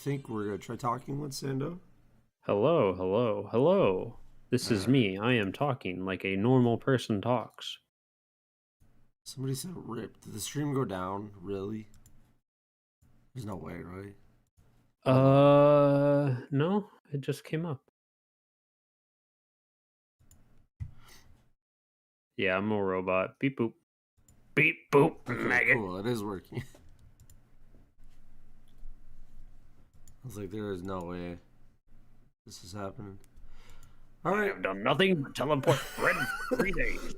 think we're gonna try talking with Sando. Hello, hello, hello. This is Alright. me. I am talking like a normal person talks. Somebody said rip. Did the stream go down? Really? There's no way, right? No, it just came up. Yeah, I'm a robot. Beep boop. Beep boop, Okay, maggot. cool. It is working. I was like, there is no way this is happening. I Alright. have done nothing but teleport bread for 3 days.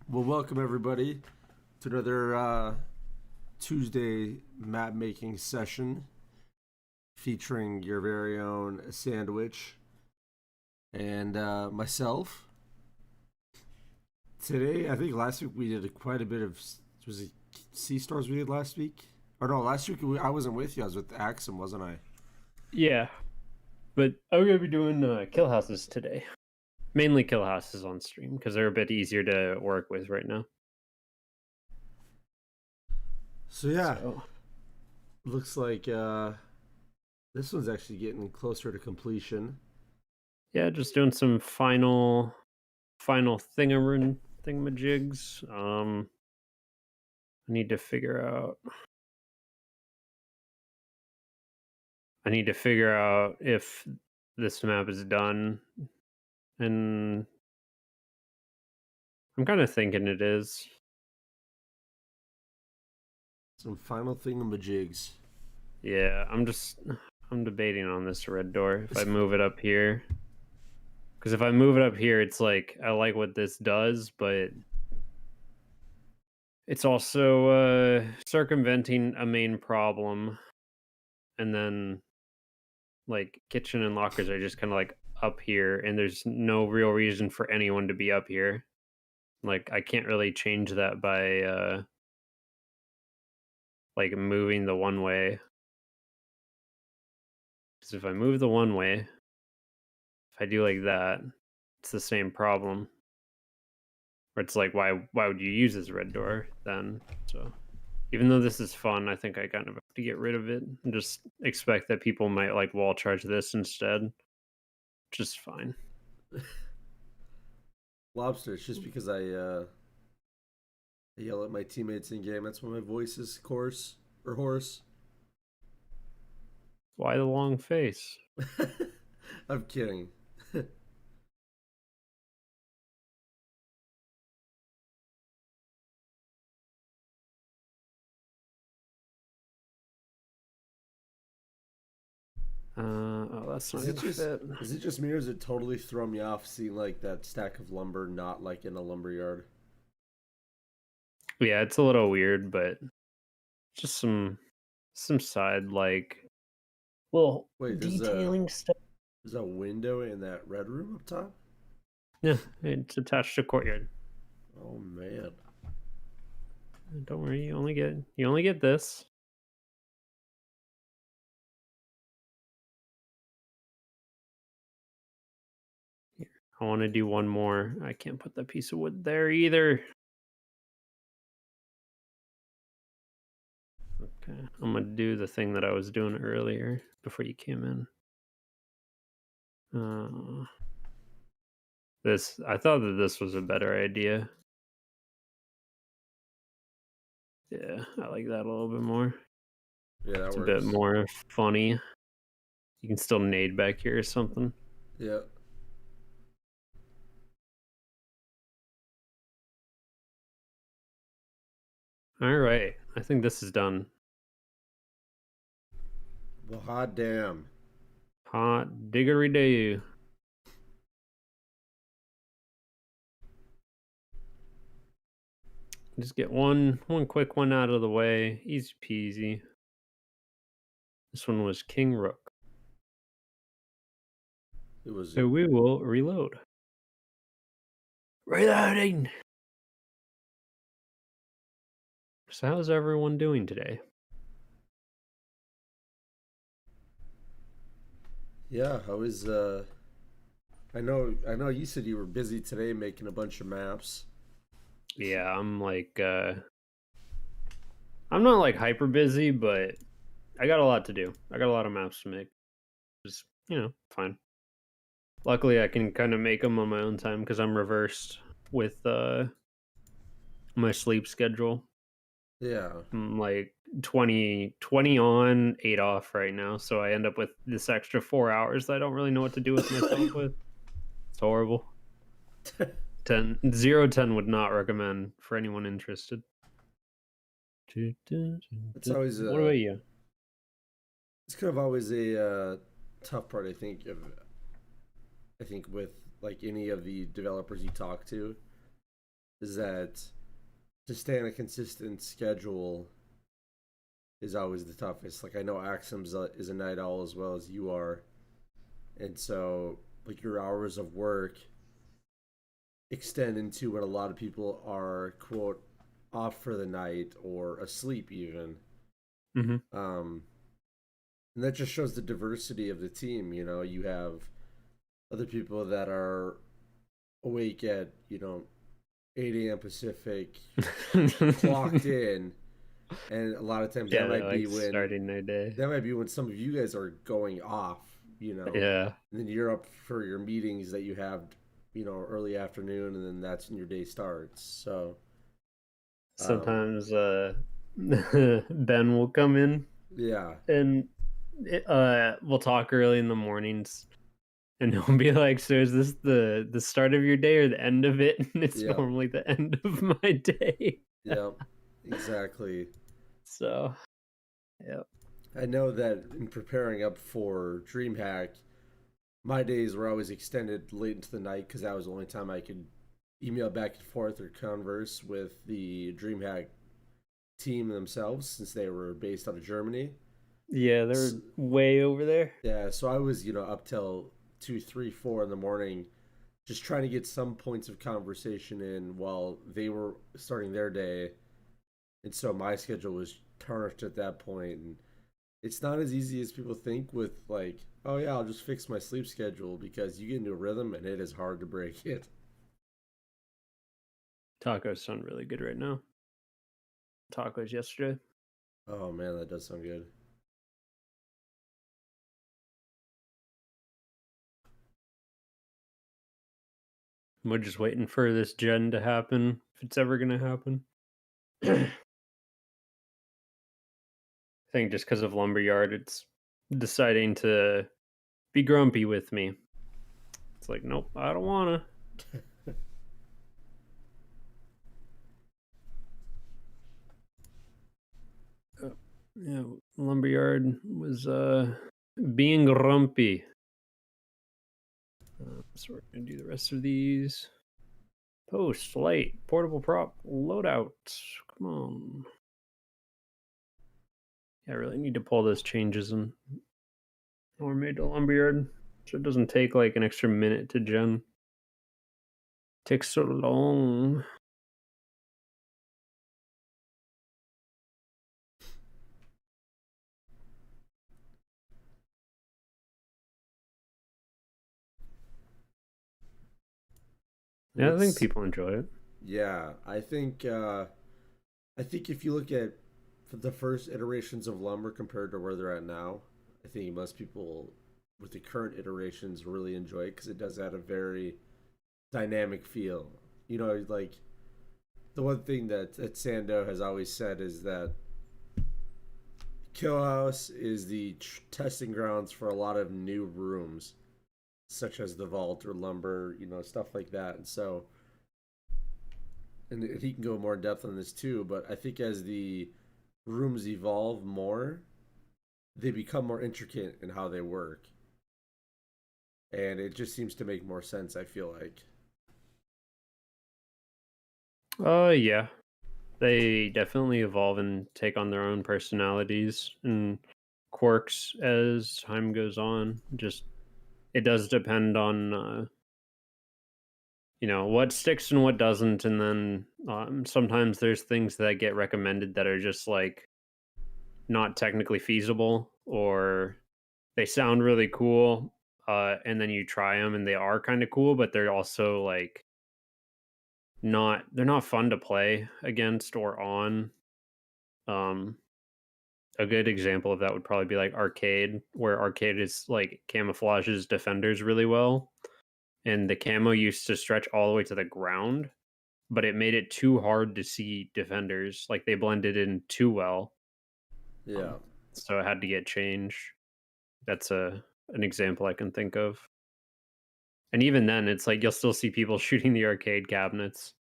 Well, welcome everybody to another Tuesday map making session featuring your very own sandwich and myself. Today, I think last week we did quite a bit of. Was it Sea Stars we did last week? Or no, last week I wasn't with you. I was with Axum, wasn't I? Yeah, but I'm gonna be doing kill houses today. Mainly kill houses on stream because they're a bit easier to work with right now. So yeah, looks like this one's actually getting closer to completion. Yeah, just doing some final thingamajigs. I need to figure out if this map is done, and I'm kind of thinking it is. Some final thingamajigs. Yeah, I'm debating on this red door. If I move it up here, because if I move it up here, it's like I like what this does, but it's also circumventing a main problem, and then like kitchen and lockers are just kind of like up here, and there's no real reason for anyone to be up here. Like I can't really change that by like moving the one way. Because if I move the one way, if I do like that, it's the same problem. Where it's like, why would you use this red door then? So even though this is fun, I think I kind of have to get rid of it and just expect that people might like wall charge this instead. Just fine. Lobster. It's just because I yell at my teammates in game. That's why my voice is coarse or hoarse. Why the long face? I'm kidding. Oh, that's not Is it gonna just fit. is it just me or does it totally throw me off seeing like that stack of lumber not like in a lumber yard? Yeah, it's a little weird, but just some side like little Wait, detailing stuff. there's a window in that red room up top? Yeah, it's attached to courtyard. Oh man. Don't worry, you only get this. Here, I want to do one more. I can't put that piece of wood there either. Okay, I'm gonna do the thing that I was doing earlier before you came in. I thought that this was a better idea. Yeah, I like that a little bit more. Yeah, that It's a works. bit more funny. You can still nade back here or something. Yeah. All right, I think this is done. Well, hot damn. Hot diggery do. Just get one quick one out of the way. Easy peasy. This one was King Rook. It was. So we will reload. Reloading! So how's everyone doing today? Yeah, I was. I know. You said you were busy today making a bunch of maps. Yeah, I'm like I'm not like hyper busy, but I got a lot to do. I got a lot of maps to make. Just fine. Luckily, I can kind of make them on my own time because I'm reversed with my sleep schedule. Yeah. I'm like 20 on, 8 off right now, so I end up with this extra 4 hours that I don't really know what to do with myself with. It's horrible. 10 would not recommend for anyone interested. It's always What about you? it's kind of always a tough part. I think with like any of the developers you talk to is that to stay on a consistent schedule is always the toughest. Like I know Axum's is a night owl as well as you are, and so like your hours of work extend into when a lot of people are quote off for the night or asleep even. Hmm. Um, and that just shows the diversity of the team. You know, you have other people that are awake at 8 a.m. Pacific, clocked in, and a lot of times Yeah, they're like starting their day. that might be when some of you guys are going off, Yeah. and then you're up for your meetings that you have, early afternoon, and then that's when your day starts. So, um, Sometimes Ben will come in yeah, and we'll talk early in the mornings and he'll be like, "So is this the start of your day or the end of it?" And it's yeah, normally the end of my day. yeah, exactly. So, yeah. I know that in preparing up for DreamHack, my days were always extended late into the night because that was the only time I could email back and forth or converse with the DreamHack team themselves since they were based out of Germany. Yeah, they're way over there. Yeah, so I was, up till 2, 3, 4 in the morning, just trying to get some points of conversation in while they were starting their day. And so my schedule was tarnished at that point. And it's not as easy as people think with, like, oh, yeah, I'll just fix my sleep schedule because you get into a rhythm and it is hard to break it. Tacos sound really good right now. Tacos yesterday. Oh, man, that does sound good. We're just waiting for this gen to happen, if it's ever gonna happen. I think just because of Lumberyard, it's deciding to be grumpy with me. It's like, nope, I don't wanna. Yeah, Lumberyard was being grumpy. So we're gonna do the rest of these. Post, light, portable prop, loadout. Come on. Yeah, I really need to pull those changes in or made to Lumberyard. So it doesn't take like an extra minute to gen. Takes so long. Yeah, I think It's, people enjoy it. yeah, I think if you look at the first iterations of Lumber compared to where they're at now, I think most people with the current iterations really enjoy it because it does add a very dynamic feel. Like the one thing that Sando has always said is that Kill House is the testing grounds for a lot of new rooms, such as the Vault or Lumber, stuff like that. And so, and he can go more in depth on this too, but I think as the rooms evolve more, they become more intricate in how they work. And it just seems to make more sense, I feel like. Yeah. They definitely evolve and take on their own personalities and quirks as time goes on. Just it does depend on what sticks and what doesn't, and then sometimes there's things that get recommended that are just like not technically feasible, or they sound really cool, and then you try them and they are kind of cool, but they're also like they're not fun to play against or on. Um, A good example of that would probably be like arcade, where arcade is like camouflages defenders really well, and the camo used to stretch all the way to the ground, but it made it too hard to see defenders. Like they blended in too well, Yeah. so it had to get changed. That's an example I can think of. And even then, it's like you'll still see people shooting the arcade cabinets.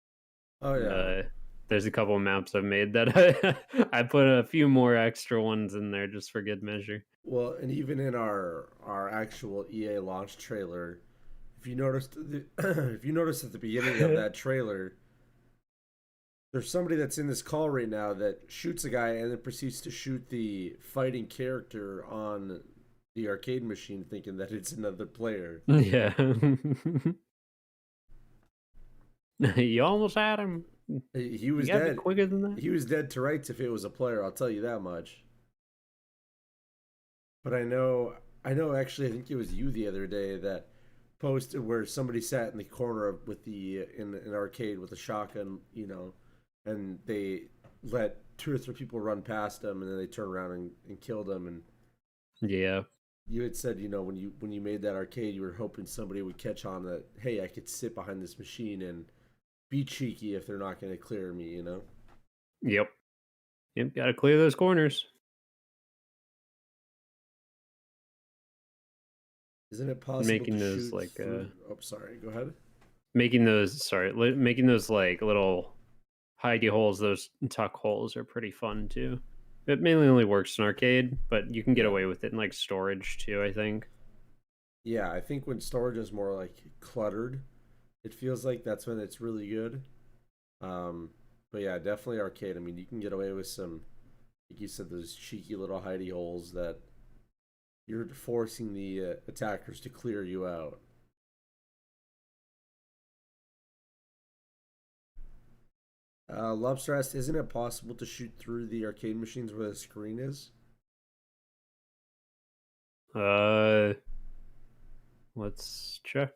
Oh And yeah. there's a couple of maps I've made that I put a few more extra ones in there just for good measure. Well, and even in our actual EA launch trailer, if you noticed if you notice at the beginning of that trailer, there's somebody that's in this call right now that shoots a guy and then proceeds to shoot the fighting character on the arcade machine, thinking that it's another player. Yeah. You almost had him. He You was gotta be dead. quicker than that. He was dead to rights if it was a player. I'll tell you that much. But I know. Actually, I think it was you the other day that posted where somebody sat in the corner with the in an arcade with a shotgun, you know, and they let two or three people run past them, and then they turn around and killed them. And Yeah. you had said, you know, when you made that arcade, you were hoping somebody would catch on that, hey, I could sit behind this machine and be cheeky if they're not going to clear me, you know. Yep. Yep. Gotta clear those corners. Isn't it possible to Making those shoot like through? Oh, sorry. Go ahead. making those like little hidey holes, those tuck holes are pretty fun too. It mainly only works in arcade, but you can get Yeah. away with it in like storage too, I think. Yeah, I think when storage is more like cluttered, it feels like that's when it's really good. Um, but yeah, definitely arcade. I mean, you can get away with some, like you said, those cheeky little hidey holes that you're forcing the attackers to clear you out. Love stress. Isn't it possible to shoot through the arcade machines where the screen is? Uh let's check.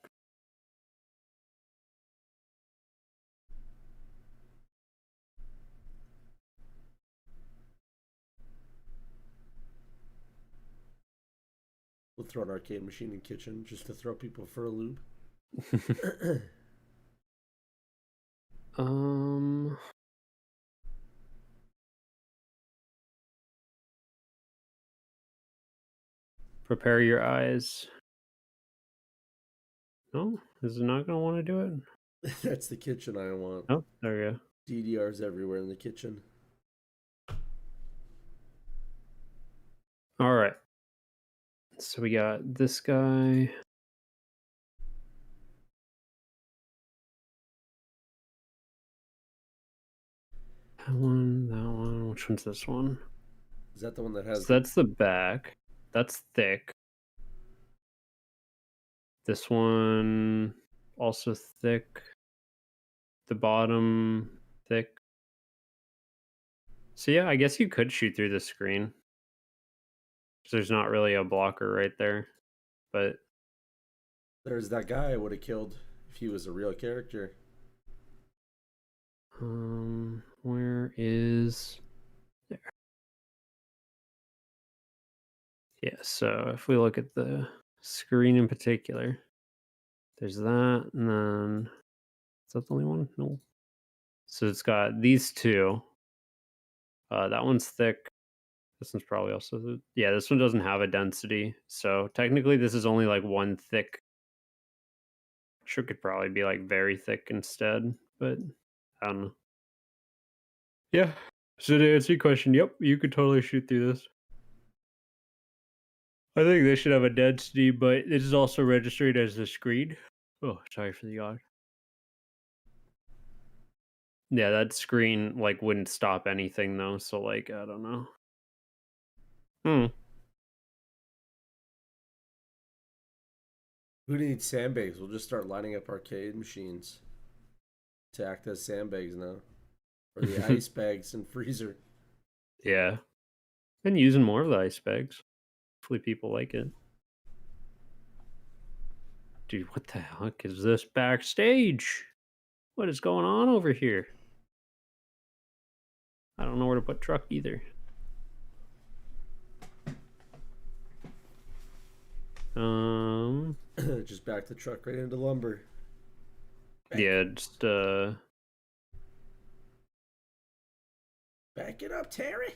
We'll throw an arcade machine in kitchen just to throw people for a loop. um Prepare your eyes. No, is it not gonna want to do it? That's the kitchen I want. Oh, there we go. DDRs everywhere in the kitchen. All right. So we got this guy. That one, that one. Which one's this one? Is that the one that has So that's the back. That's thick. This one also thick. The bottom thick. So yeah, I guess you could shoot through the screen. 'Cause there's not really a blocker right there. But there's that guy I would have killed if he was a real character. where is there? Yeah, so if we look at the screen in particular, there's that, and then is that the only one? No. So it's got these two. That one's thick. This one's probably also yeah. This one doesn't have a density, so technically this is only like one thick. Sure, could probably be like very thick instead, but I don't know. Yeah. So to answer your question, yep, you could totally shoot through this. I think they should have a density, but it is also registered as a screen. Oh, sorry for the yawn. Yeah, that screen like wouldn't stop anything though, so like I don't know. Hmm. Who needs sandbags? We'll just start lining up arcade machines to act as sandbags now. Or the ice bags and freezer. Yeah. Been using more of the ice bags. Hopefully people like it. Dude, what the heck is this backstage? What is going on over here? I don't know where to put truck either. Um, Just back the truck right into lumber. yeah, just Back it up, Terry.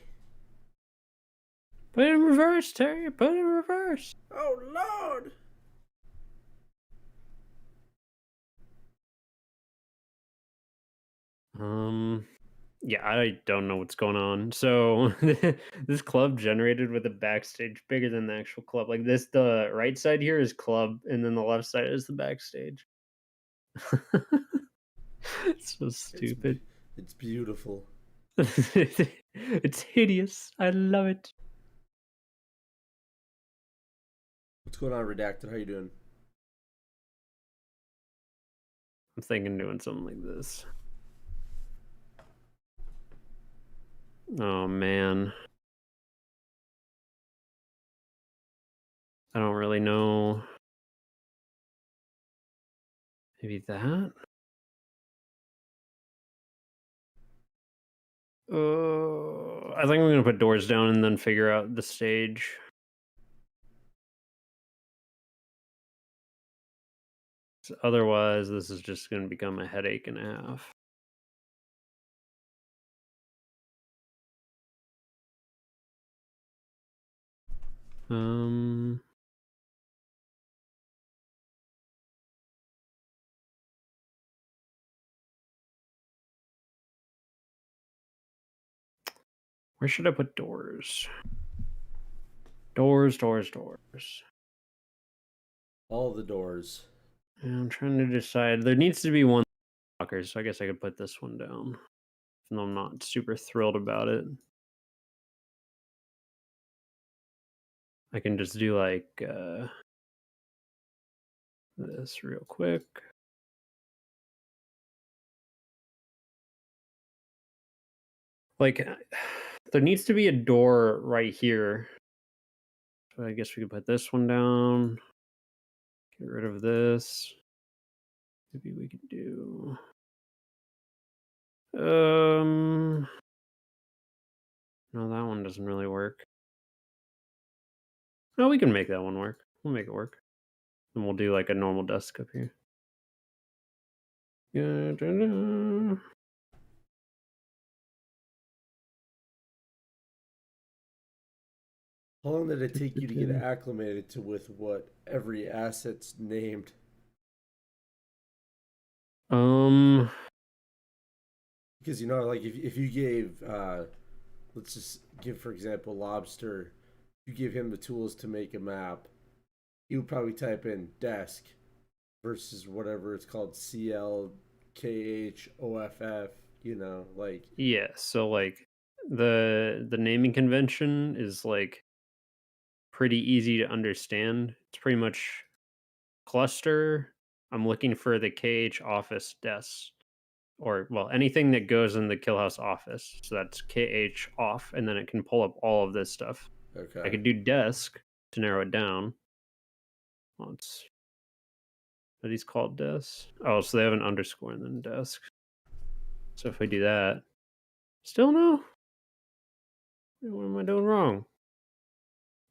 put it in reverse, Terry. Put it in reverse. Oh Lord. Yeah, I don't know what's going on. So this club generated with a backstage bigger than the actual club. Like this, the right side here is club, and then the left side is the backstage. It's so It's stupid. it's beautiful. It's hideous. I love it. What's going on, Redacted? How you doing? I'm thinking doing something like this. Oh man, I don't really know. Maybe that. I think I'm gonna put doors down and then figure out the stage. 'Cause otherwise, this is just gonna become a headache and a half. Um, where should I put doors? Doors, doors, doors. All the doors. Yeah, I'm trying to decide. There needs to be one locker, so I guess I could put this one down. Even though I'm not super thrilled about it. I can just do like this real quick. Like, there needs to be a door right here. So I guess we could put this one down. Get rid of this. Maybe we could do. No, that one doesn't really work. No, we can make that one work. We'll make it work. And we'll do like a normal desk up here. Da-da-da. How long did it take you to get acclimated to with what every asset's named? Um, Because like if you gave let's just give for example Lobster, you give him the tools to make a map, he would probably type in desk versus whatever it's called, CLKHOFF, like yeah, so like the naming convention is like pretty easy to understand. It's pretty much cluster. I'm looking for the KH office desk, or well, anything that goes in the Killhouse office. So that's KH off, and then it can pull up all of this stuff. I okay. could do desk to narrow it down. Well, are these called desks? Oh, so they have an underscore and then desk. So if I do that, still no. What am I doing wrong?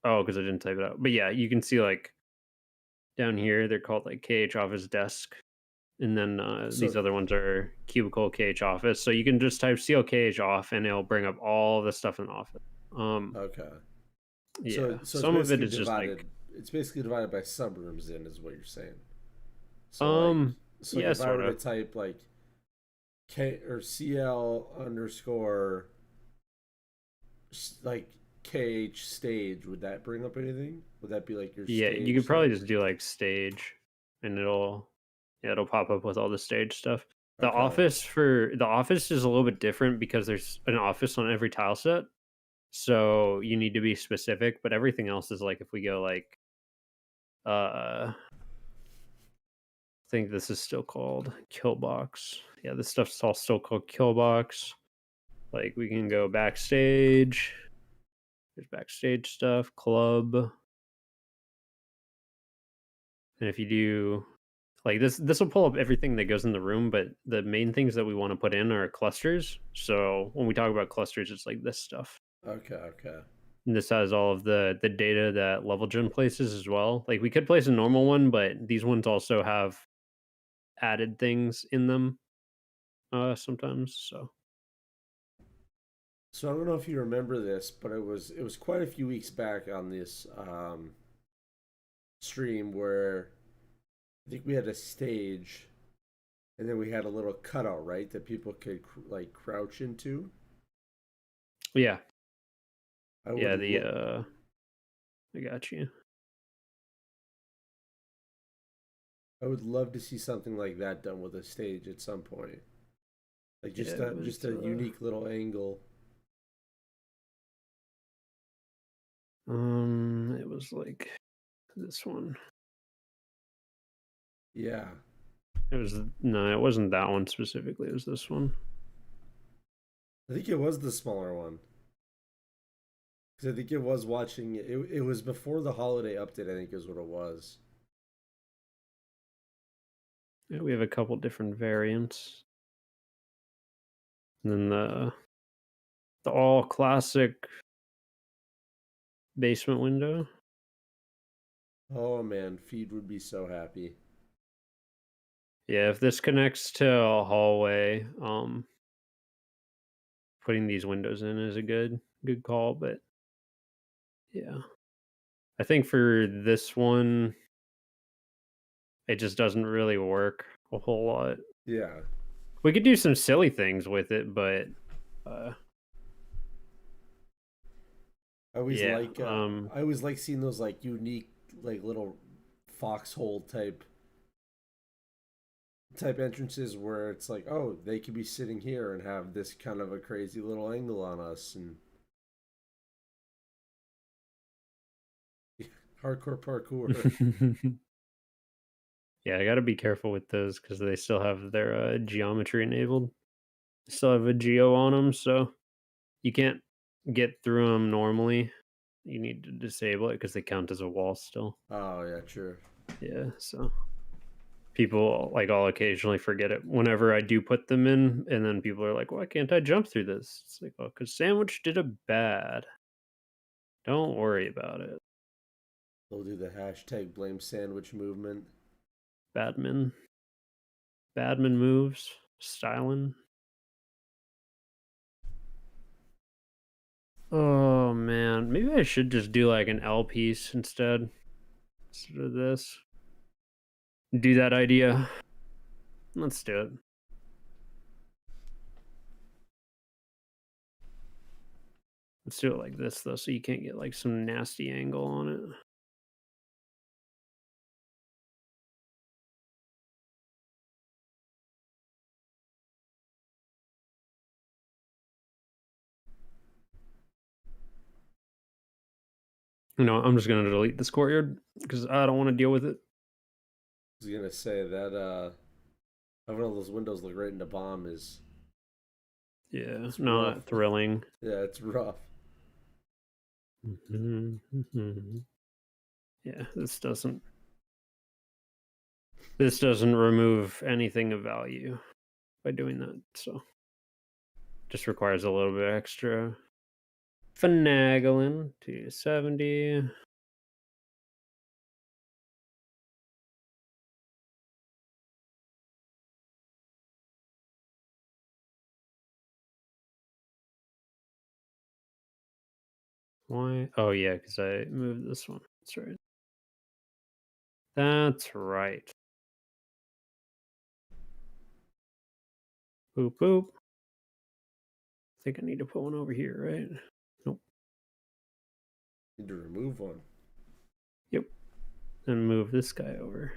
Oh, because I didn't type it out. But yeah, you can see like down here they're called like KH office desk, and then So these other ones are cubicle KH office. So you can just type CLKH off, and it'll bring up all the stuff in the office. Um, okay. So yeah, so it's some of it basically is just divided. like It's basically divided by subrooms. In is what you're saying. So um, like yeah, if I sort were to of. type like K or CL underscore like KH stage, would that bring up anything? Would that be like your Yeah, you stage could probably stuff? just do like stage, and it'll pop up with all the stage stuff. Okay. The office is a little bit different because there's an office on every tile set. So you need to be specific, but everything else is like if we go like I think this is still called Killbox. Yeah, this stuff's all still called Killbox. Like we can go backstage. There's backstage stuff, club. And if you do like this will pull up everything that goes in the room, but the main things that we want to put in are clusters. So when we talk about clusters, it's like this stuff. Okay. Okay. And this has all of the data that level gen places as well. Like we could place a normal one, but these ones also have added things in them sometimes. So So I don't know if you remember this, but it was quite a few weeks back on this stream where I think we had a stage, and then we had a little cutout, right, that people could like crouch into. yeah, I would yeah. lo- I got you. I would love to see something like that done with a stage at some point. Like Yeah, just it a just was. a unique little angle. It was like this one. Yeah. It was no, it wasn't that one specifically. It was this one. I think it was the smaller one. Because I think it was watching it was before the holiday update, I think is what it was. Yeah, we have a couple different variants. And then the all classic basement window. Oh man, Feed would be so happy. Yeah, if this connects to a hallway, putting these windows in is a good call, but yeah. I think for this one, it just doesn't really work a whole lot. Yeah. We could do some silly things with it, but uh yeah, I always like seeing those like unique like little foxhole type entrances where it's like, oh, they could be sitting here and have this kind of a crazy little angle on us and hardcore parkour. yeah, I got to be careful with those because they still have their geometry enabled. Still have a geo on them, so you can't get through them normally. You need to disable it because they count as a wall still. Oh yeah, true. Yeah, so people like I'll occasionally forget it whenever I do put them in, and then people are like, "Why can't I jump through this?" It's like, "Oh, because Sandwich did a bad. Don't worry about it." They'll do the hashtag blame sandwich movement. Badman, Badman moves, styling. Oh man, maybe I should just do like an L piece instead of this. Do that idea. Let's do it. Let's do it like this though, so you can't get like some nasty angle on it. You know, I'm just gonna delete this courtyard because I don't want to deal with it. I was gonna say that having all those windows look right into bomb is Yeah, it's rough. not thrilling. Yeah, it's rough. Yeah, this doesn't remove anything of value by doing that. So just requires a little bit extra finagling. 270. Why? Oh yeah, because I moved this one. That's right. That's right. Boop boop. I think I need to put one over here, right? Nope. Need to remove one. Yep. And move this guy over.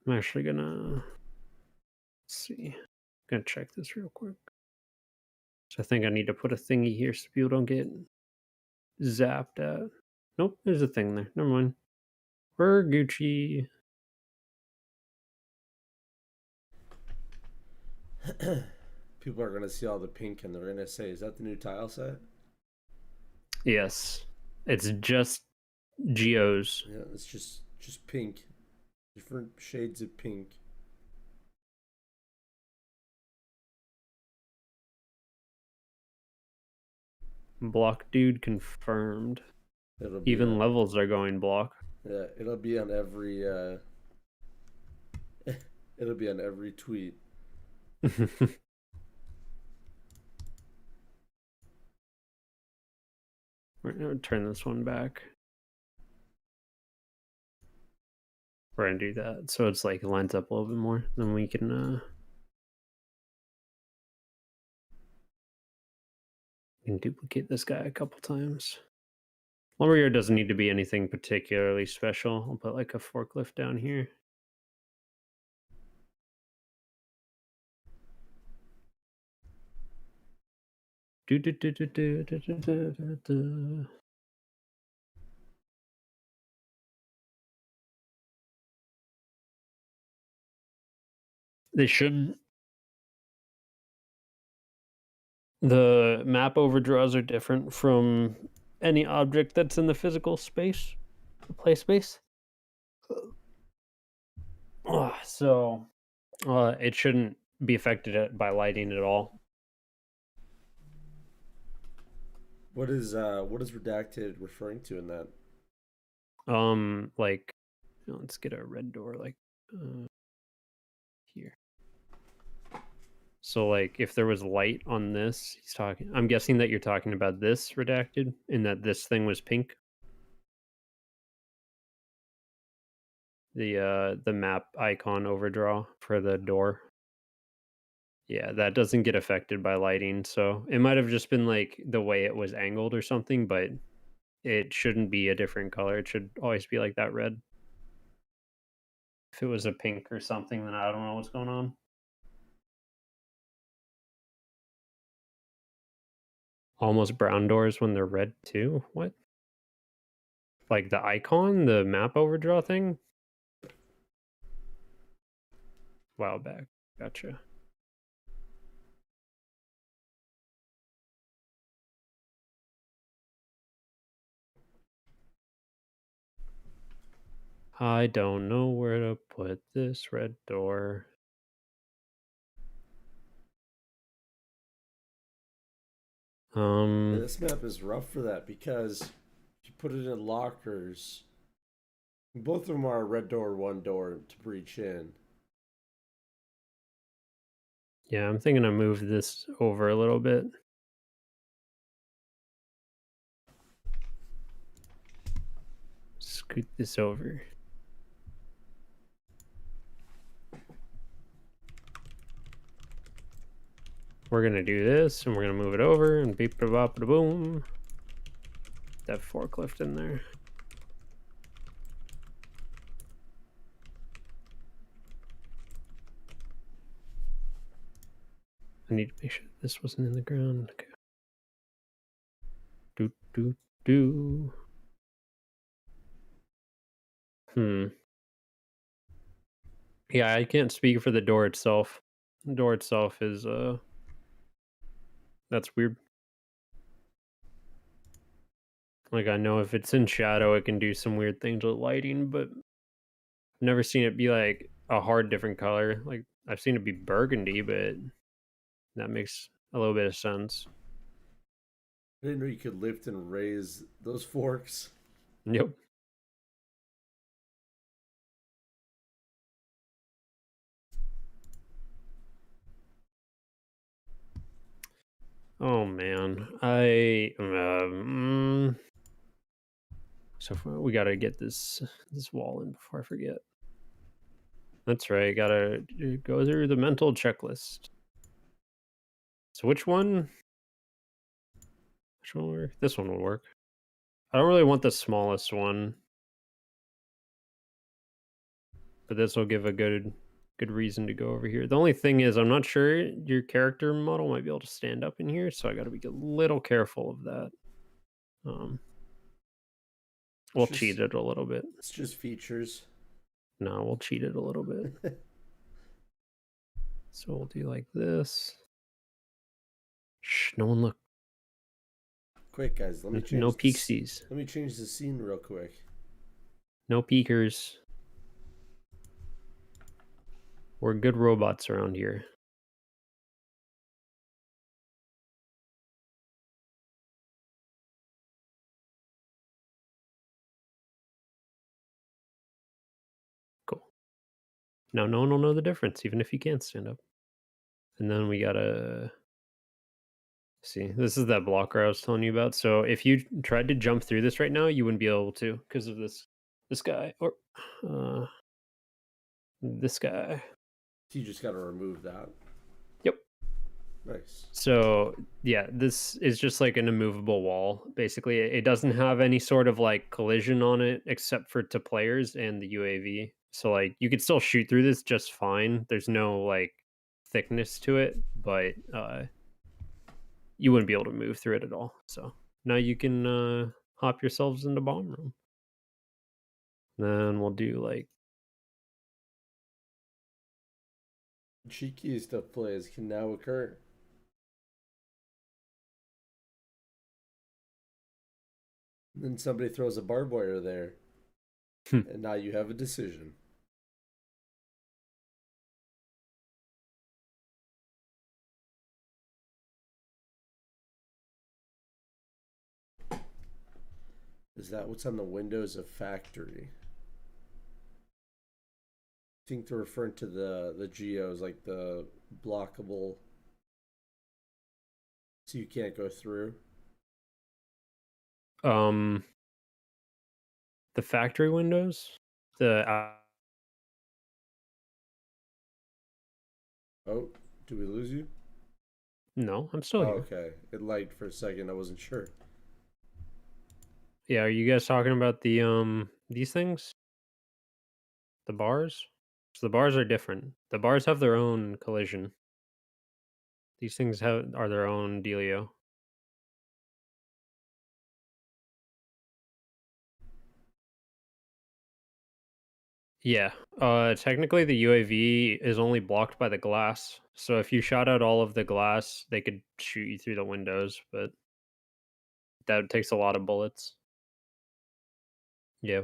I'm actually gonna see. Gonna check this real quick. So I think I need to put a thingy here so people don't get zapped at. Nope, there's a thing there. Never mind. We're Gucci. People are gonna see all the pink and they're gonna say, "Is that the new tile set?" Yes. It's just geos. Yeah, it's just pink, different shades of pink. Block dude confirmed. It'll be Even on. levels are going block. Yeah, it'll be on every. It'll be on every tweet. We're gonna turn this one back. We're gonna do that so it's like lines up a little bit more. Then we can duplicate this guy a couple times. Lumberyard doesn't need to be anything particularly special. I'll put like a forklift down here. They shouldn't. The map overdraws are different from any object that's in the physical space, the play space. So it shouldn't be affected by lighting at all. What is redacted referring to in that? Like, let's get a red door like here. So like if there was light on this, he's talking, I'm guessing that you're talking about this redacted and that this thing was pink. The map icon overdraw for the door. Yeah, that doesn't get affected by lighting. So it might have just been like the way it was angled or something, but it shouldn't be a different color. It should always be like that red. If it was a pink or something, then I don't know what's going on. Almost brown doors when they're red too. What? Like the icon, the map overdraw thing? While back. Gotcha. I don't know where to put this red door. Yeah, this map is rough for that because if you put it in lockers, both of them are a red door, one door to breach in. Yeah, I'm thinking I move this over a little bit. Scoot this over. We're gonna do this, and we're gonna move it over, and beep da bop da boom. That forklift in there. I need to make sure this wasn't in the ground. Okay. Do. Yeah, I can't speak for the door itself. The door itself is that's weird. Like I know if it's in shadow it can do some weird things with lighting, but I've never seen it be like a hard different color. Like I've seen it be burgundy, but that makes a little bit of sense. I didn't know you could lift and raise those forks. Yep. Oh man, so we gotta get this wall in before I forget. That's right, gotta go through the mental checklist. So which one? Which one will work? This one will work. I don't really want the smallest one, but this will give a good reason to go over here. The only thing is, I'm not sure your character model might be able to stand up in here, so I got to be a little careful of that. We'll cheat it a little bit. It's just features. No, we'll cheat it a little bit. So we'll do like this. Shh, no one look. Quick, guys, let me change. No peeksies. Let me change the scene real quick. No peekers. We're good robots around here. Now no one will know the difference, even if you can't stand up. And then we gotta see. This is that blocker I was telling you about. So if you tried to jump through this right now, you wouldn't be able to because of this guy or uh, this guy. So you just got to remove that. Yep. Nice. So yeah, this is just like an immovable wall. Basically, it doesn't have any sort of like collision on it except for to players and the UAV. So like you could still shoot through this just fine. There's no like thickness to it, but you wouldn't be able to move through it at all. So now you can hop yourselves into bomb room. Then we'll do like Cheeky stuff plays can now occur. And then somebody throws a barbed wire there, and now you have a decision. Is that what's on the windows of factory? I think they're referring to the geos, like the blockable, so you can't go through. um the factory windows. The Oh, do we lose you? no, I'm still Oh, here. okay. It lagged for a second. I wasn't sure. Yeah, are you guys talking about the these things? The bars? So the bars are different. The bars have their own collision. These things have are their own dealio. Yeah. Technically the UAV is only blocked by the glass. So if you shot out all of the glass, they could shoot you through the windows, but that takes a lot of bullets. Yeah.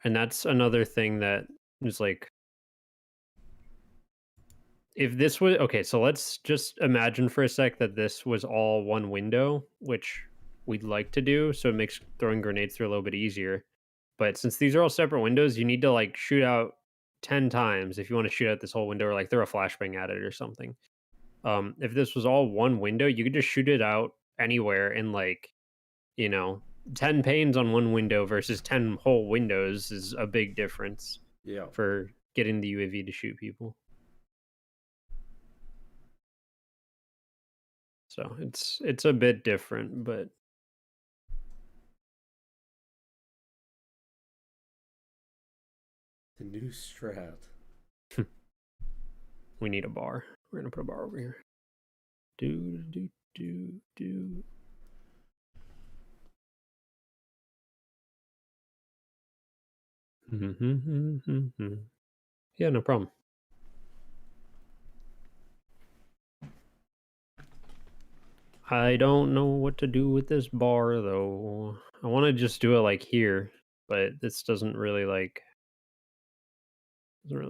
And that's another thing that is like if this was okay, so let's just imagine for a sec that this was all one window, which we'd like to do, so it makes throwing grenades through a little bit easier. But since these are all separate windows, you need to like shoot out 10 times if you want to shoot out this whole window or like throw a flashbang at it or something. If this was all one window, you could just shoot it out anywhere in like, you know, 10 panes on one window versus 10 whole windows is a big difference Yeah. for getting the UAV to shoot people. So it's a bit different, but The new strat. we need a bar. We're gonna put a bar over here. Do do do do. Yeah, no problem. I don't know what to do with this bar though. I want to just do it like here, but this doesn't really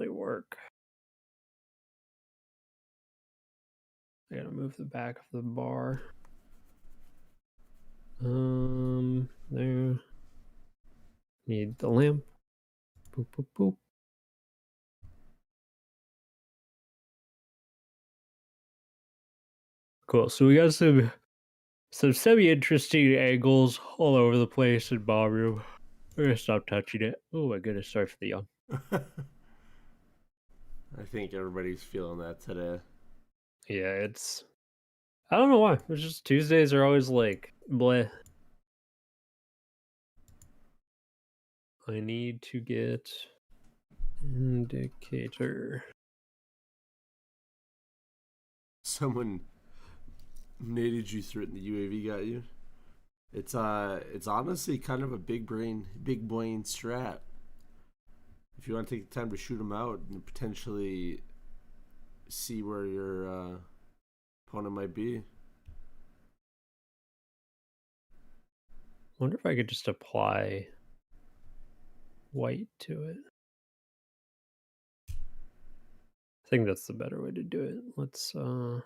work. I gotta move the back of the bar. There. Need the lamp. Boop boop boop. Cool. So we got some semi-interesting angles all over the place in ballroom. We're gonna stop touching it. Oh my goodness, sorry for the yawn. I think everybody's feeling that today. Yeah, it's I don't know why. It's just Tuesdays are always like bleh. I need to get indicator. Someone naded you through it and the UAV got you. It's honestly kind of a big brain strat. If you want to take the time to shoot them out and potentially see where your opponent might be. Wonder if I could just apply white to it. I think that's the better way to do it. Let's where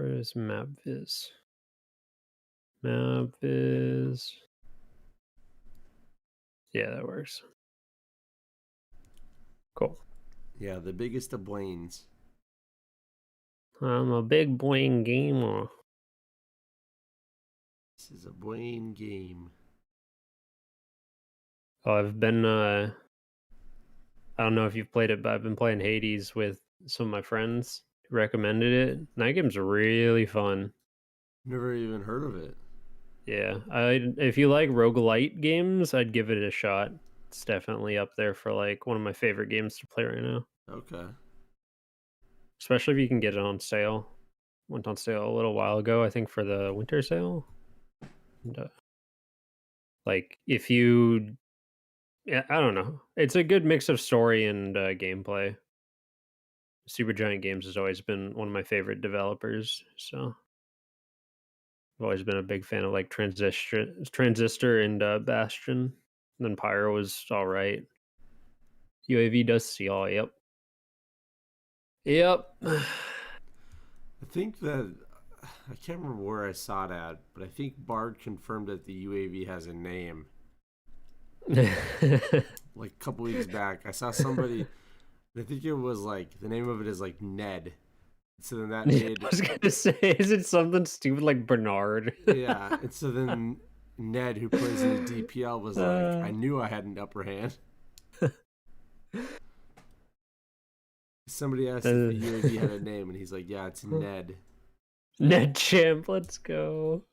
is map viz? Map viz. Yeah, that works. Cool. Yeah, the biggest of Blaines. I'm a big Blaine gamer. This is a Blaine game. Oh, I've been I don't know if you've played it, but I've been playing Hades with some of my friends who recommended it. That game's really fun. Never even heard of it. Yeah. If you like roguelite games, I'd give it a shot. It's definitely up there for like one of my favorite games to play right now. Okay. Especially if you can get it on sale. Went on sale a little while ago, I think for the winter sale. And, like if you yeah, I don't know. It's a good mix of story and gameplay. Supergiant Games has always been one of my favorite developers, so I've always been a big fan of like Transistor and Bastion. And then Pyro was all right. UAV does see all. Yep. Yep. I think that I can't remember where I saw that, but I think Bard confirmed that the UAV has a name. Like a couple weeks back, I saw somebody. I think it was like the name of it is like Ned. So then that Yeah, made I was gonna say, is it something stupid like Bernard? yeah. And so then Ned, who plays in the DPL, was like, uh, I knew I had an upper hand. Somebody asked if the UAV had a name, and he's like, yeah, it's Ned. Ned Champ, let's go.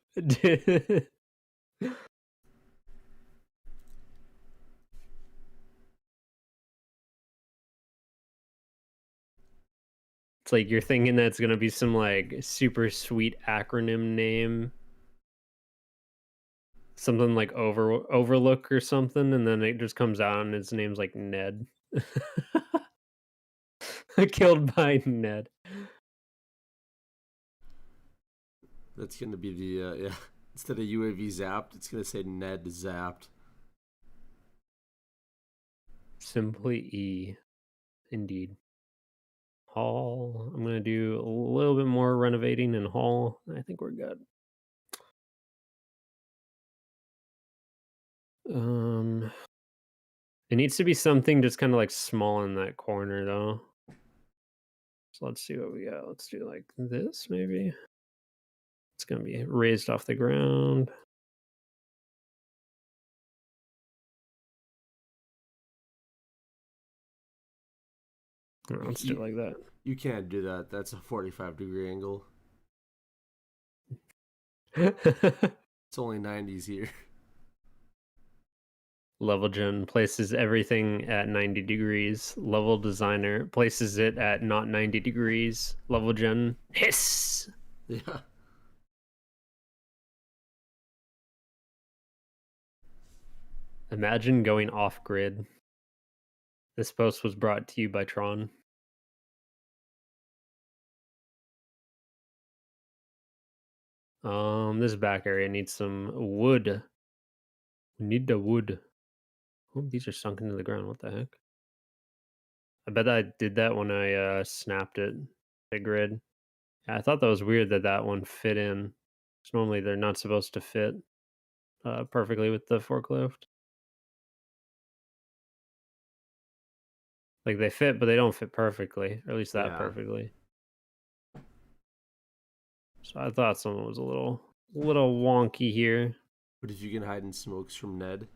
It's like you're thinking that's gonna be some like super sweet acronym name, something like Overlook or something, and then it just comes out and his name's like Ned. Killed by Ned. That's gonna be the yeah. Instead of UAV zapped, it's gonna say Ned zapped. Simply E. Indeed. Hall. I'm gonna do a little bit more renovating in Hall. I think we're good. Um, it needs to be something just kind of like small in that corner though. So let's see what we got. Let's do like this maybe. It's gonna be raised off the ground. Let's do You, it like that. you can't do that. That's a 45-degree angle. It's only 90s here. Level Gen places everything at 90 degrees. Level Designer places it at not 90 degrees. Level Gen hiss. Yeah. Imagine going off grid. This post was brought to you by Tron. This back area needs some wood. We need the wood. Oh, these are sunk into the ground. What the heck? I bet I did that when I snapped it, the grid. Yeah, I thought that was weird that that one fit in. 'Cause normally they're not supposed to fit perfectly with the forklift. Like they fit, but they don't fit perfectly, or at least that Yeah. perfectly. So I thought someone was a little wonky here. But if you can hide in smokes from Ned,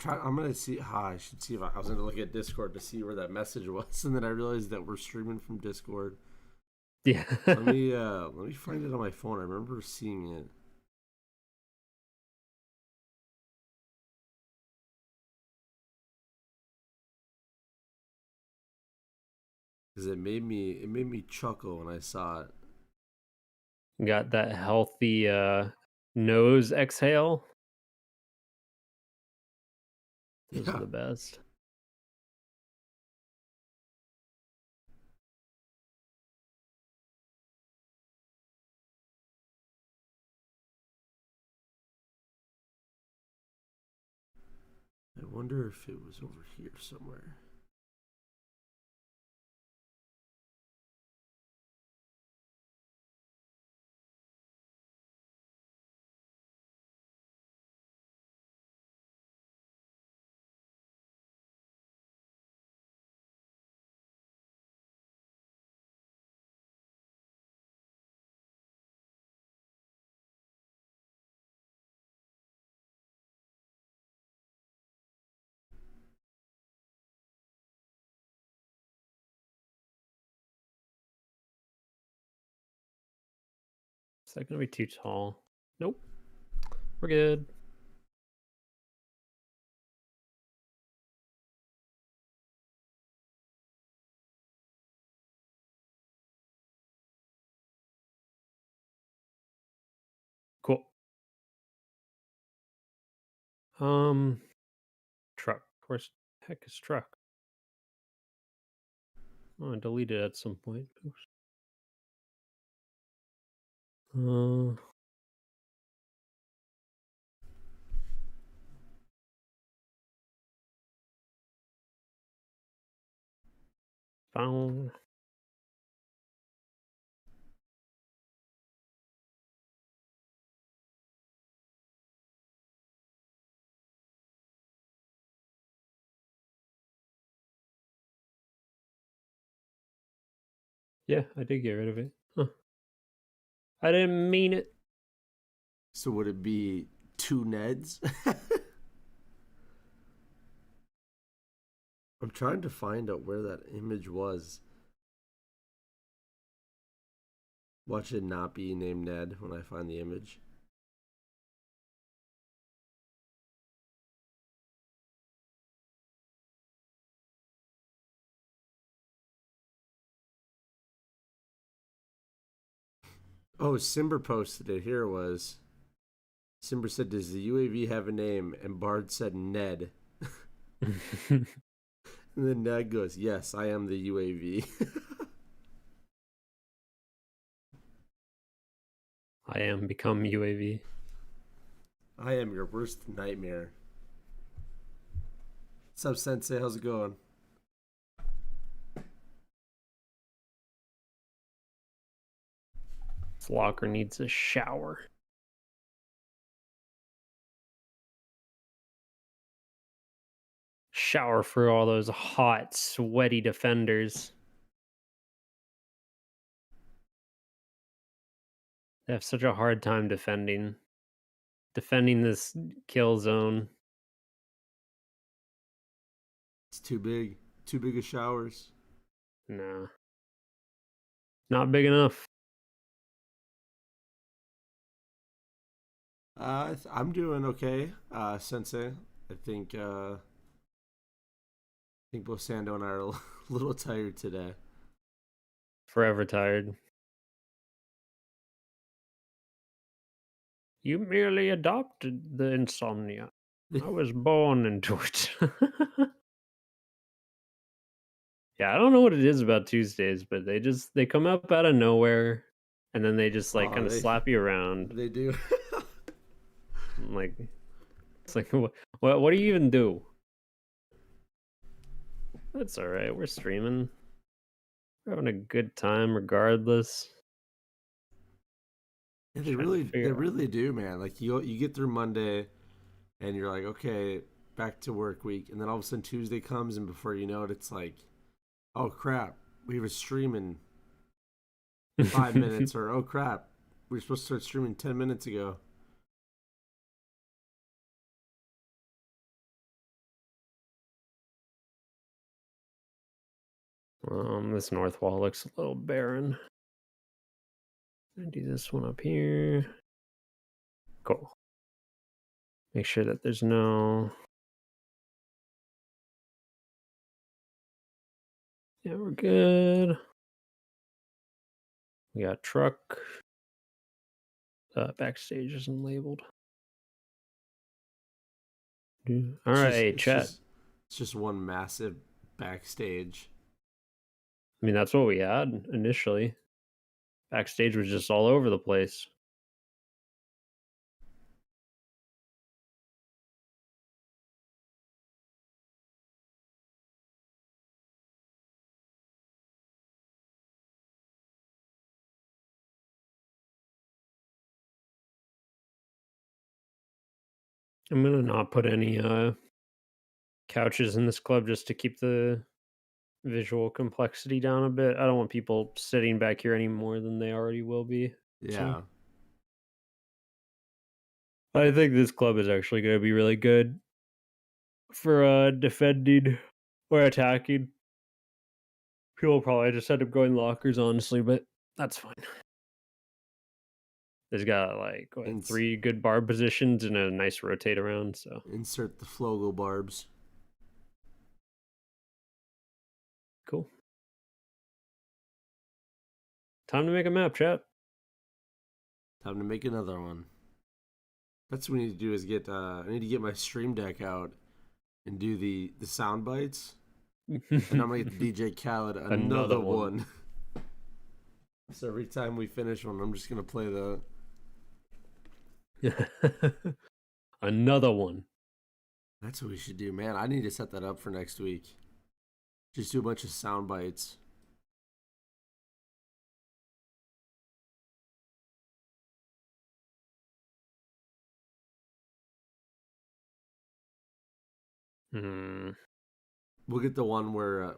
I'm gonna see. I should see if I was gonna look at Discord to see where that message was, and then I realized that we're streaming from Discord. Yeah. Let me find it on my phone. I remember seeing it. Because it made me chuckle when I saw it. Got that healthy nose exhale. Those are Yeah. the best. I wonder if it was over here somewhere. that gonna be too tall? Nope. We're good. Cool. Truck. Where's the heck is truck? Oh, I deleted it at some point. Oops. Found. Yeah, I did get rid of it. Huh. I didn't mean it. So would it be two Neds? I'm trying to find out where that image was. Watch it not be named Ned when I find the image. Oh, Simber posted it. Here it was. Simber said, "Does the UAV have a name?" And Bard said, "Ned." And then Ned goes, "Yes, I am the UAV." I am become UAV. I am your worst nightmare. What's up, Sensei? How's it going? This locker needs a shower. Shower for all those hot, sweaty defenders. They have such a hard time defending this kill zone. It's too big. Too big of showers. No. Not big enough. I'm doing okay, Sensei. I think both Sando and I are a little tired today. Forever tired. You merely adopted the insomnia. I was born into it. Yeah, I don't know what it is about Tuesdays, but they come up out of nowhere and then they just like Oh, kind of slap you around. they do. Like it's like what do you even do? That's all right. We're streaming. We're having a good time regardless. Yeah, Trying to they figure out. really do, man. Like you get through Monday, and you're like, okay, back to work week, and then all of a sudden Tuesday comes, and before you know it, it's like, oh crap, we were streaming 5 minutes, or oh crap, we were supposed to start streaming 10 minutes ago. This north wall looks a little barren. I'm gonna do this one up here. Cool. Make sure that there's no. Yeah, we're good. We got truck. Backstage isn't labeled. All right, chat. It's just one massive backstage. I mean, that's what we had initially. Backstage was just all over the place. I'm gonna not put any couches in this club just to keep the visual complexity down a bit. I don't want people sitting back here any more than they already will be. Yeah. So I think this club is actually going to be really good for defending or attacking. People probably just end up going lockers, honestly, but that's fine. There's got like what, Ins- 3 good barb positions and a nice rotate around, so insert the Flogo barbs. cool. Time to make a map, chat. Time to make another one. That's what we need to do is get I need to get my stream deck out and do the sound bites. And I'm gonna get the DJ Khaled another Another one. one. So every time we finish one, I'm just gonna play the Another one. That's what we should do, man. I need to set that up for next week. Just do a bunch of sound bites. Hmm. We'll get the one where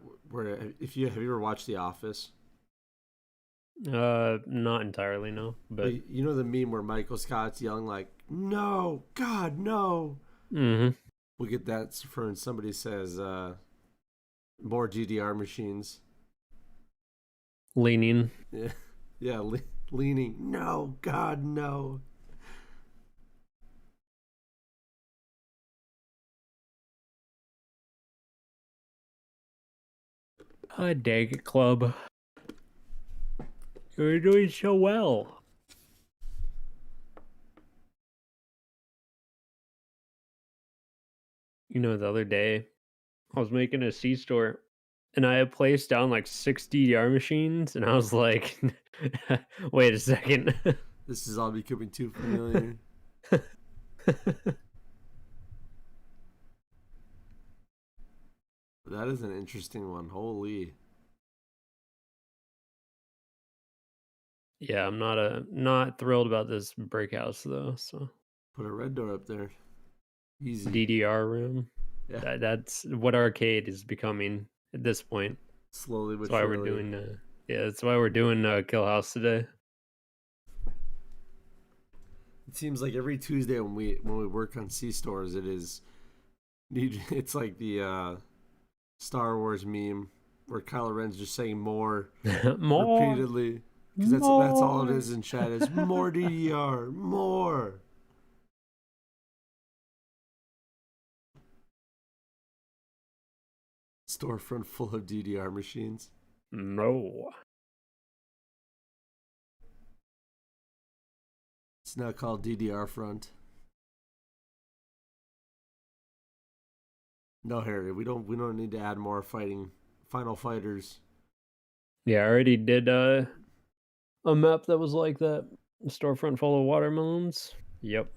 if you have you ever watched The Office? Not entirely, no. But You know the meme where Michael Scott's yelling like, "No, God, no." mhm. We'll get that for when somebody says more GDR machines. Leaning. Yeah, yeah, leaning. No, God, no. Dang it, club. You're doing so well. You know, the other day I was making a C store and I had placed down like 6 DDR machines and I was like, wait a second. This is all becoming too familiar. That is an interesting one. Holy. Yeah, I'm not thrilled about this brick house though. So Put a red door up there. Easy. DDR room. Yeah. That's what arcade is becoming at this point. Slowly but That's why we're surely. doing yeah, that's why we're doing Kill House today. It seems like every Tuesday when we work on C stores, it's like the Star Wars meme where Kylo Ren's just saying more More. repeatedly because that's all it is in chat is more DDR, more. Storefront full of DDR machines. No. It's now called DDR front. No, Harry, we don't need to add more final fighters. Yeah, I already did a map that was like that. Storefront full of watermelons. Yep.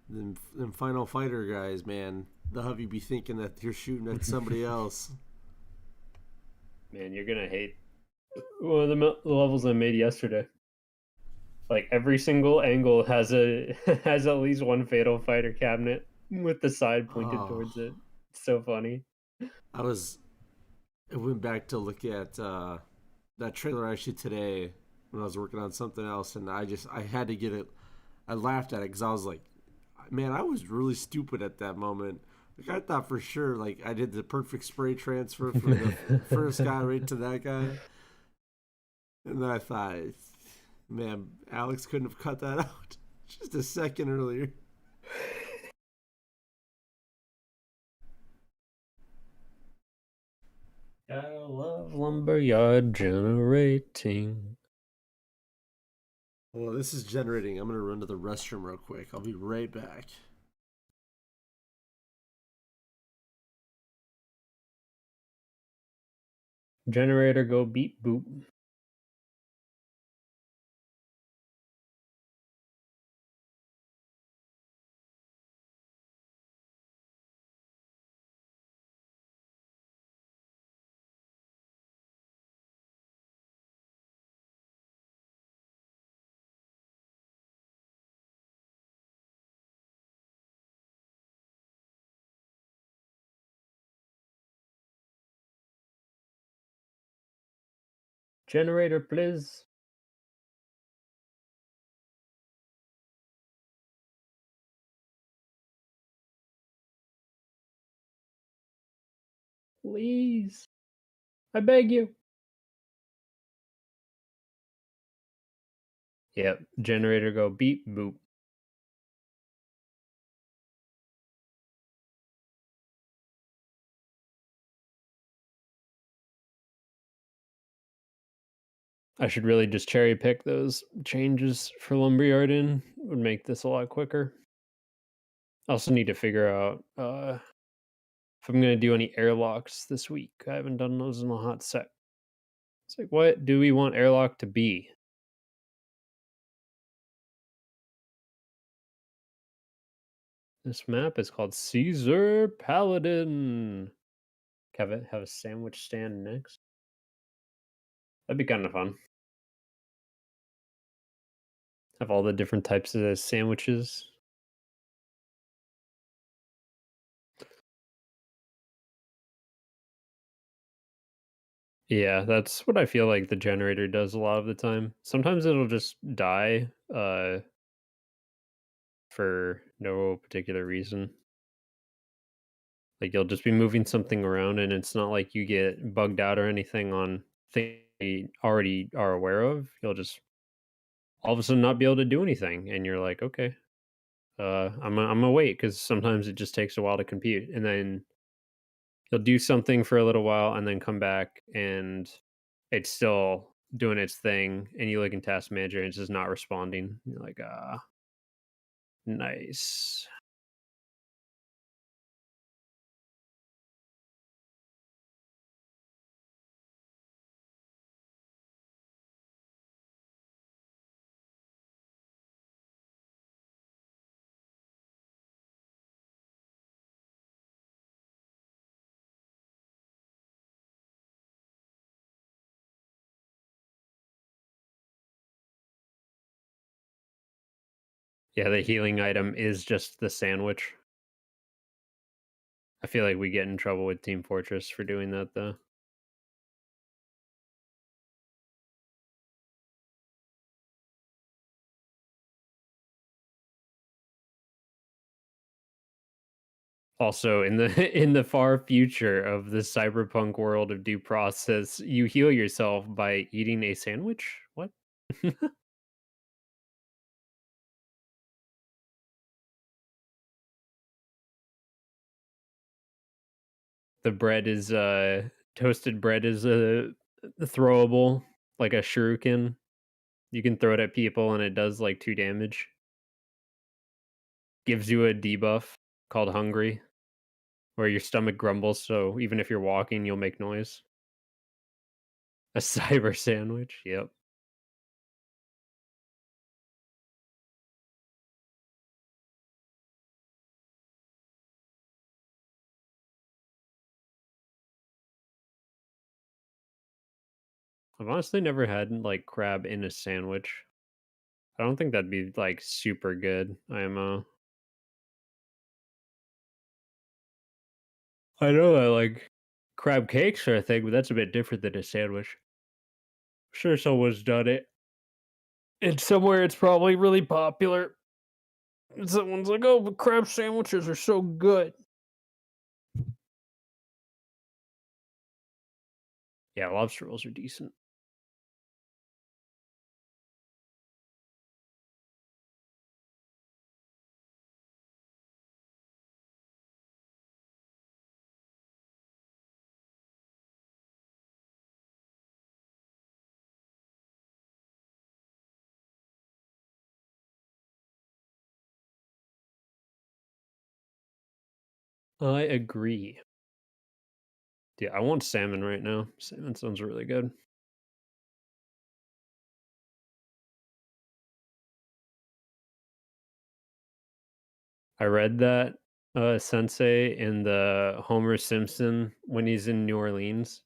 Them final fighter guys, man, they'll have you be thinking that you're shooting at somebody else. Man, you're gonna hate one of the levels I made yesterday. Like every single angle has a has at least one fatal fighter cabinet with the side pointed Oh, towards it. It's so funny. I went back to look at that trailer actually today when I was working on something else, and I had to get it. I laughed at it because I was like, man, I was really stupid at that moment. Like I thought for sure, like I did the perfect spray transfer from the first guy right to that guy, and then I thought, man, Alex couldn't have cut that out just a second earlier. I love lumberyard generating. Well, this is generating. I'm gonna run to the restroom real quick. I'll be right back. Generator go beep boop. Generator, please. Please. I beg you. Yep. Generator go beep boop. I should really just cherry pick those changes for lumberyard in. Would make this a lot quicker. I also need to figure out if I'm gonna do any airlocks this week. I haven't done those in a hot sec. It's like, what do we want airlock to be? This map is called Caesar Paladin. Have a sandwich stand next. That'd be kind of fun. Have all the different types of sandwiches. Yeah, that's what I feel like the generator does a lot of the time. Sometimes it'll just die for no particular reason. Like you'll just be moving something around and it's not like you get bugged out or anything on things you already are aware of. You'll just all of a sudden not be able to do anything and you're like, okay, I'm gonna wait because sometimes it just takes a while to compute, and then you'll do something for a little while and then come back and it's still doing its thing, and you look in task manager and it's just not responding. You're like, ah, nice. Yeah, the healing item is just the sandwich. I feel like we get in trouble with Team Fortress for doing that though. Also, in the in the far future of the cyberpunk world of due process, you heal yourself by eating a sandwich? What? The bread is toasted bread is throwable like a shuriken. You can throw it at people and it does like 2 damage. Gives you a debuff called hungry, where your stomach grumbles, so even if you're walking, you'll make noise. A cyber sandwich, yep. I've honestly never had, like, crab in a sandwich. I don't think that'd be, like, super good, I know I like crab cakes are a thing, but that's a bit different than a sandwich. Sure someone's done it. And somewhere it's probably really popular. And someone's like, "Oh, but crab sandwiches are so good." Yeah, lobster rolls are decent. I agree. Yeah, I want salmon right now. Salmon sounds really good. I read that Sensei in the Homer Simpson when he's in New Orleans,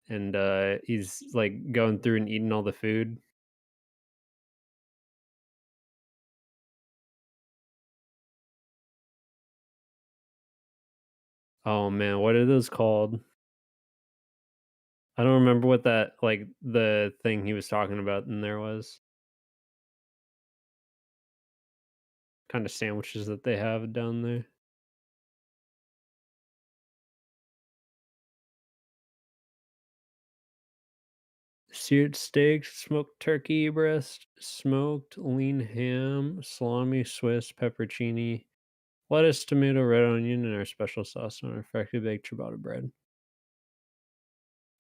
and he's like going through and eating all the food. Oh man, what are those called? I don't remember what that like the thing he was talking about in there was. Kind of sandwiches that they have down there. seared steak, smoked turkey breast, smoked lean ham, salami, Swiss, pepperoni, lettuce, tomato, red onion, and our special sauce on our freshly baked ciabatta bread.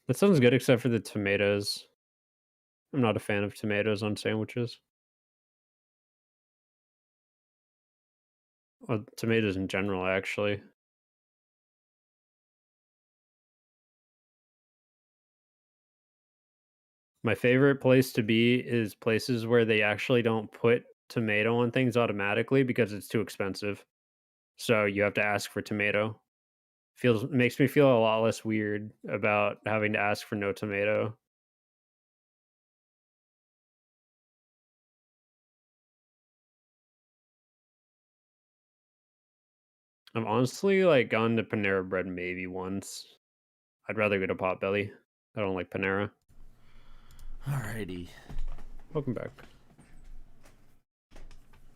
That sounds good except for the tomatoes. I'm not a fan of tomatoes on sandwiches. Well, tomatoes in general, actually. My favorite place to be is places where they actually don't put tomato on things automatically because it's too expensive. So you have to ask for tomato. Feels makes me feel a lot less weird about having to ask for no tomato. I've honestly like gone to Panera Bread maybe once. I'd rather go to Potbelly. I don't like Panera. Alrighty. Welcome back.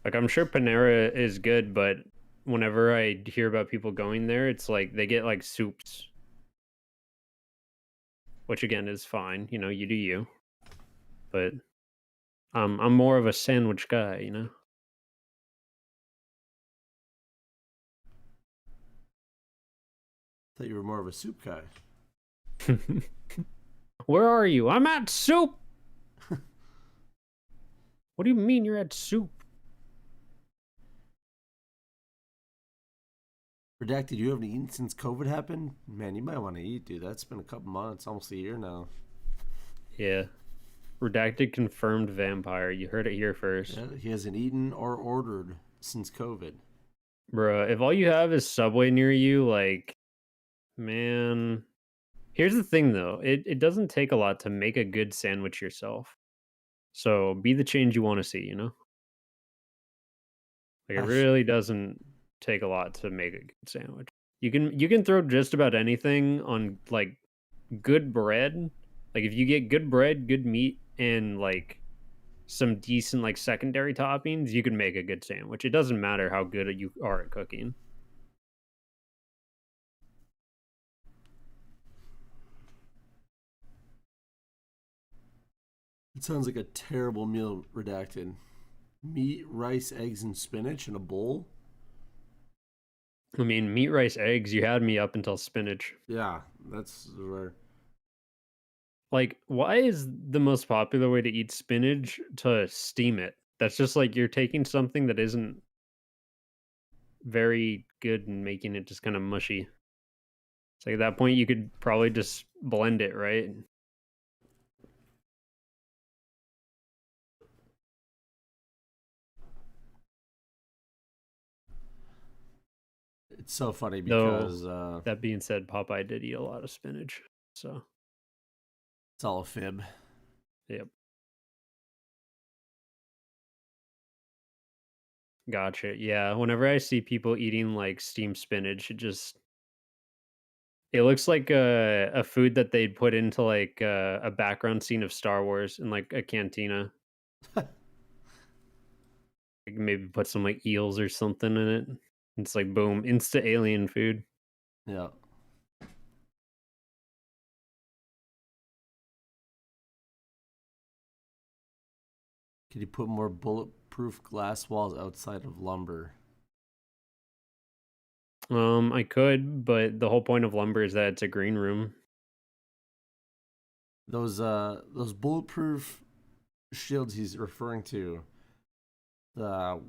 Like I'm sure Panera is good, but whenever I hear about people going there, it's like they get like soups, which again is fine. You know, you do you. But I'm more of a sandwich guy, you know. Thought you were more of a soup guy. Where are you? I'm at soup. What do you mean you're at soup? Redacted, you haven't eaten since COVID happened? Man, you might want to eat, dude. That's been a couple months, almost a year now. Yeah. Redacted confirmed vampire. You heard it here first. Yeah, he hasn't eaten or ordered since COVID. Bruh, if all you have is Subway near you, like, man. Here's the thing though. It doesn't take a lot to make a good sandwich yourself. So be the change you want to see, you know? Like it Gosh, really doesn't take a lot to make a good sandwich. You can throw just about anything on like good bread. Like if you get good bread, good meat, and like some decent like secondary toppings, you can make a good sandwich. It doesn't matter how good you are at cooking. it sounds like a terrible meal, Redacted. Meat, rice, eggs, and spinach in a bowl? I mean, meat, rice, eggs, you had me up until spinach. Yeah, that's where. Like, why is the most popular way to eat spinach to steam it? That's just like you're taking something that isn't very good and making it just kind of mushy. It's like at that point you could probably just blend it, right? It's so funny Though because that being said, Popeye did eat a lot of spinach. So, it's all a fib. yep. Gotcha. Yeah, whenever I see people eating like steamed spinach, it looks like a food that they'd put into like a background scene of Star Wars in like a cantina. Like maybe put some like eels or something in it. It's like boom, insta alien food. Yeah. Could you put more bulletproof glass walls outside of lumber? I could, but the whole point of lumber is that it's a green room. Those bulletproof shields he's referring to. The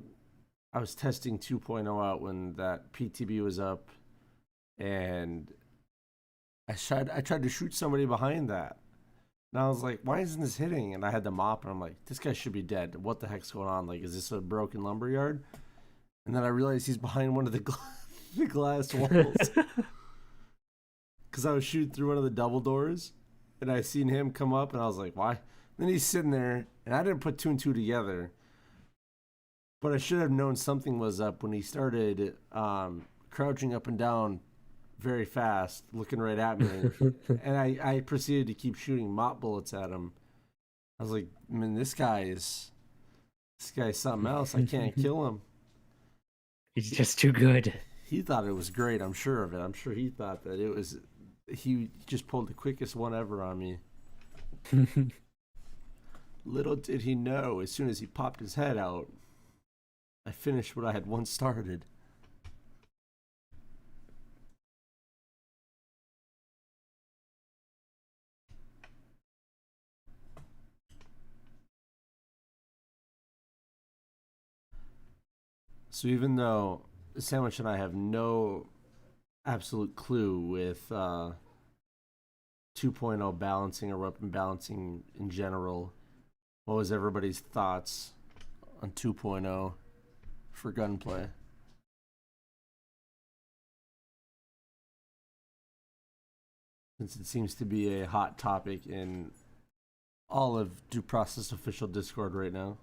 I was testing 2.0 out when that PTB was up, and I tried to shoot somebody behind that. And I was like, why isn't this hitting? And I had the mop, and I'm like, this guy should be dead. What the heck's going on? Like, is this a broken lumber yard? And then I realized he's behind one of the, the glass walls. Because I was shooting through one of the double doors, and I seen him come up, and I was like, why? Then he's sitting there, and I didn't put two and two together. But I should have known something was up when he started crouching up and down very fast, looking right at me. And I proceeded to keep shooting mop bullets at him. I was like, man, this guy's something else. I can't kill him. He's just too good. He thought it was great. I'm sure of it. I'm sure he thought that it was. He just pulled the quickest one ever on me. Little did he know, as soon as he popped his head out, I finished what I had once started. So even though Sandwich and I have no absolute clue with 2.0 balancing or weapon balancing in general, what was everybody's thoughts on 2.0 for gunplay? Since it seems to be a hot topic in all of Due Process official Discord right now.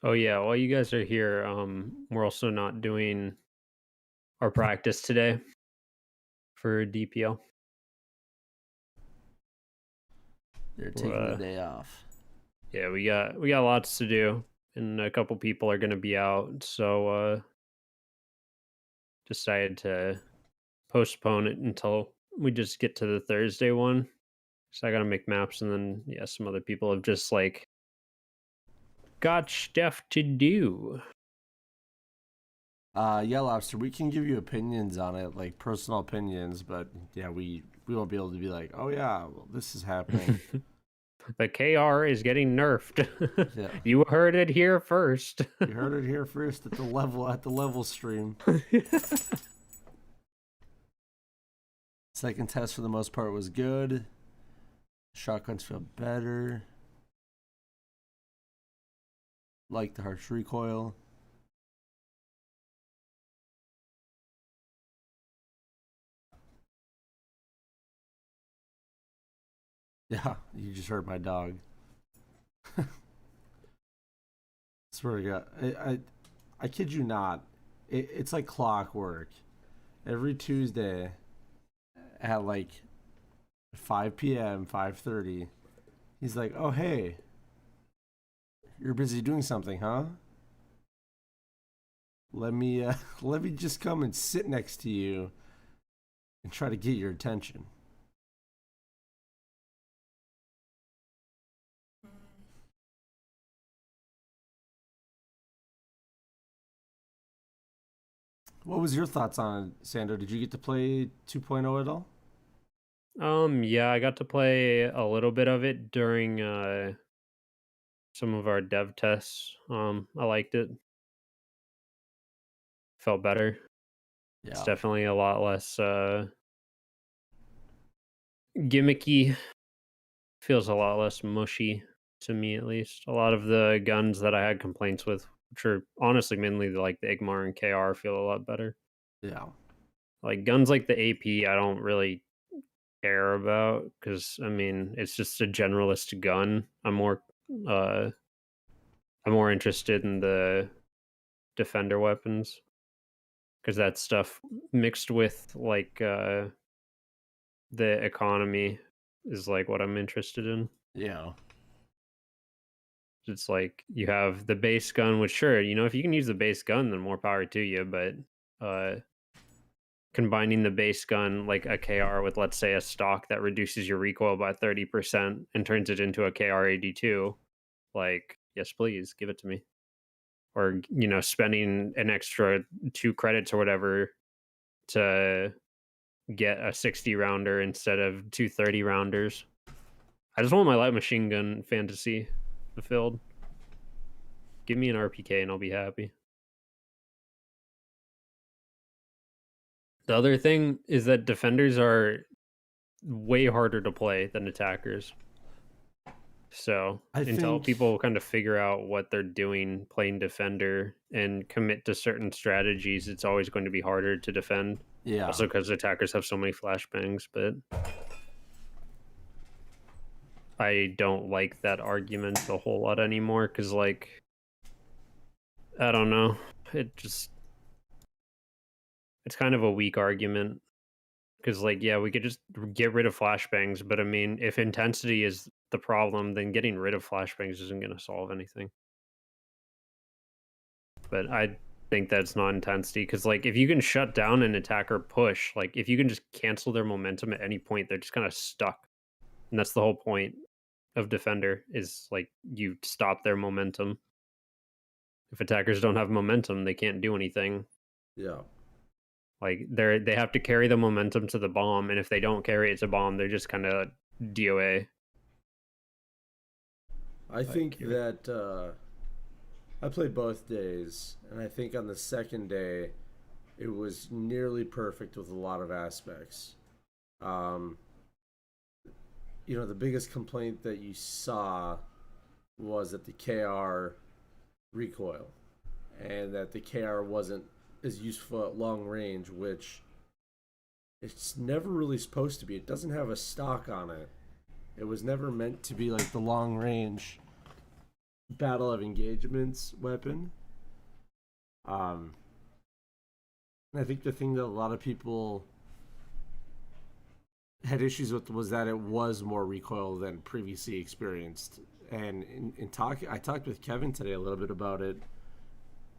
Oh yeah, while you guys are here, we're also not doing our practice today for DPL. They're taking the day off. Yeah, we got lots to do, and a couple people are gonna be out, so decided to postpone it until we just get to the Thursday one. So I gotta make maps, and then yeah, some other people have just like got stuff to do. Yeah, Lobster, we can give you opinions on it, like personal opinions, but yeah, we won't be able to be like, oh yeah, well, this is happening. The KR is getting nerfed. Yeah. You heard it here first. You heard it here first at the level stream. Second test for the most part was good. Shotguns feel better. Like the harsh recoil. Yeah, you just heard my dog. Swear to God, I kid you not. It's like clockwork. Every Tuesday at like 5 p.m., 5:30, he's like, "Oh hey, you're busy doing something, huh? Let me let me just come and sit next to you and try to get your attention." What was your thoughts on it, Sandro? Did you get to play 2.0 at all? Yeah, I got to play a little bit of it during some of our dev tests. I liked it. Felt better. It's Yeah. definitely a lot less gimmicky. Feels a lot less mushy to me, at least. A lot of the guns that I had complaints with, which are honestly mainly like the Igmar and KR, feel a lot better. Yeah. Like guns like the AP, I don't really care about because I mean it's just a generalist gun. Uh I'm more interested in the defender weapons because that stuff mixed with like the economy is like what I'm interested in. Yeah. It's like you have the base gun, which sure, you know, if you can use the base gun, then more power to you. But combining the base gun like a KR with, let's say, a stock that reduces your recoil by 30% and turns it into a KR 82, like, yes, please give it to me. Or, you know, spending an extra 2 credits or whatever to get a 60 rounder instead of 230 rounders. I just want my light machine gun fantasy fulfilled. Give me an RPK and I'll be happy. The other thing is that defenders are way harder to play than attackers. So until people kind of figure out what they're doing playing defender and commit to certain strategies, it's always going to be harder to defend. Yeah. Also because attackers have so many flashbangs, but I don't like that argument a whole lot anymore because, like, I don't know. It's kind of a weak argument Because, like, yeah, we could just get rid of flashbangs, but I mean, if intensity is the problem, then getting rid of flashbangs isn't going to solve anything. But I think that's not intensity because, like, if you can shut down an attacker push, like, if you can just cancel their momentum at any point, they're just kind of stuck. And that's the whole point of defender is like you stop their momentum. If attackers don't have momentum, they can't do anything. Yeah. Like they have to carry the momentum to the bomb, and if they don't carry it to bomb, they're just kind of DOA. I But think yeah. that I played both days, and I think on the second day it was nearly perfect with a lot of aspects. Um, the biggest complaint that you saw was that the KR recoil, and that the KR wasn't as useful at long range, which it's never really supposed to be. It doesn't have a stock on it. It was never meant to be like the long range battle of engagements weapon. Um, I think the thing that a lot of people had issues with was that it was more recoil than previously experienced. And in talking, I talked with Kevin today a little bit about it.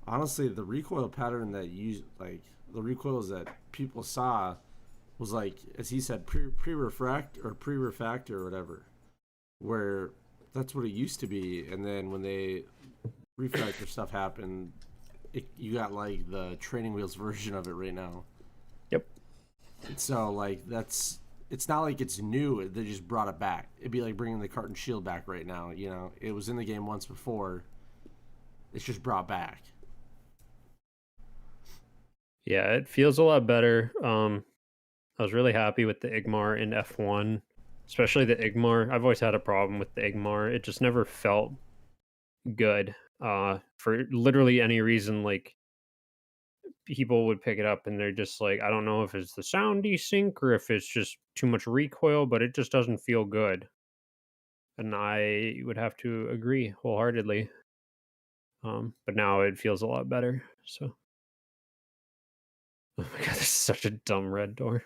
Honestly, the recoil pattern that you like, the recoils that people saw was like, as he said, pre-refract or whatever, where that's what it used to be. And then when they refractor stuff happened, you got like the training wheels version of it right now. Yep. And so like it's not like it's new. They just brought it back. It'd be like bringing the cart and shield back right now. It was in the game once before. It's just brought back. Yeah, it feels a lot better. I was really happy with the Igmar in F1, especially the Igmar. I've always had a problem with the Igmar. It just never felt good. For literally any reason, like people would pick it up and they're just like, I don't know if it's the sound desync or if it's just too much recoil, but it just doesn't feel good. And I would have to agree wholeheartedly. But now it feels a lot better. So, oh my god, this is such a dumb red door.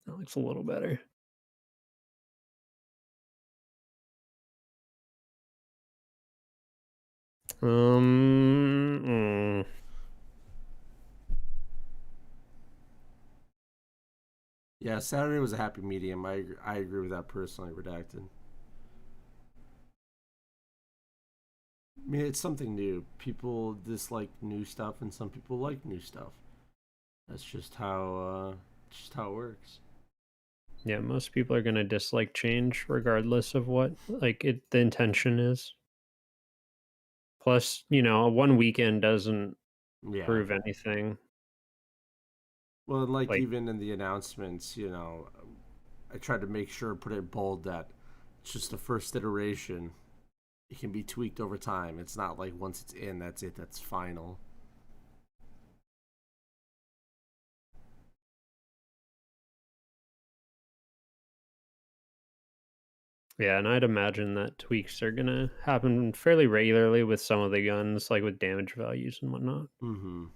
That looks a little better. Mm. Yeah, Saturday was a happy medium. I agree with that personally. Redacted. I mean, it's something new. People dislike new stuff, and some people like new stuff. That's just how it works. Yeah, most people are gonna dislike change regardless of what the intention is. Plus, one weekend doesn't Yeah. prove anything. Well, and like Like, even in the announcements, I tried to make sure put it bold that it's just the first iteration. It can be tweaked over time. It's not like once it's in, that's it. That's final. yeah, and I'd imagine that tweaks are gonna happen fairly regularly with some of the guns, like with damage values and whatnot. Mm-hmm.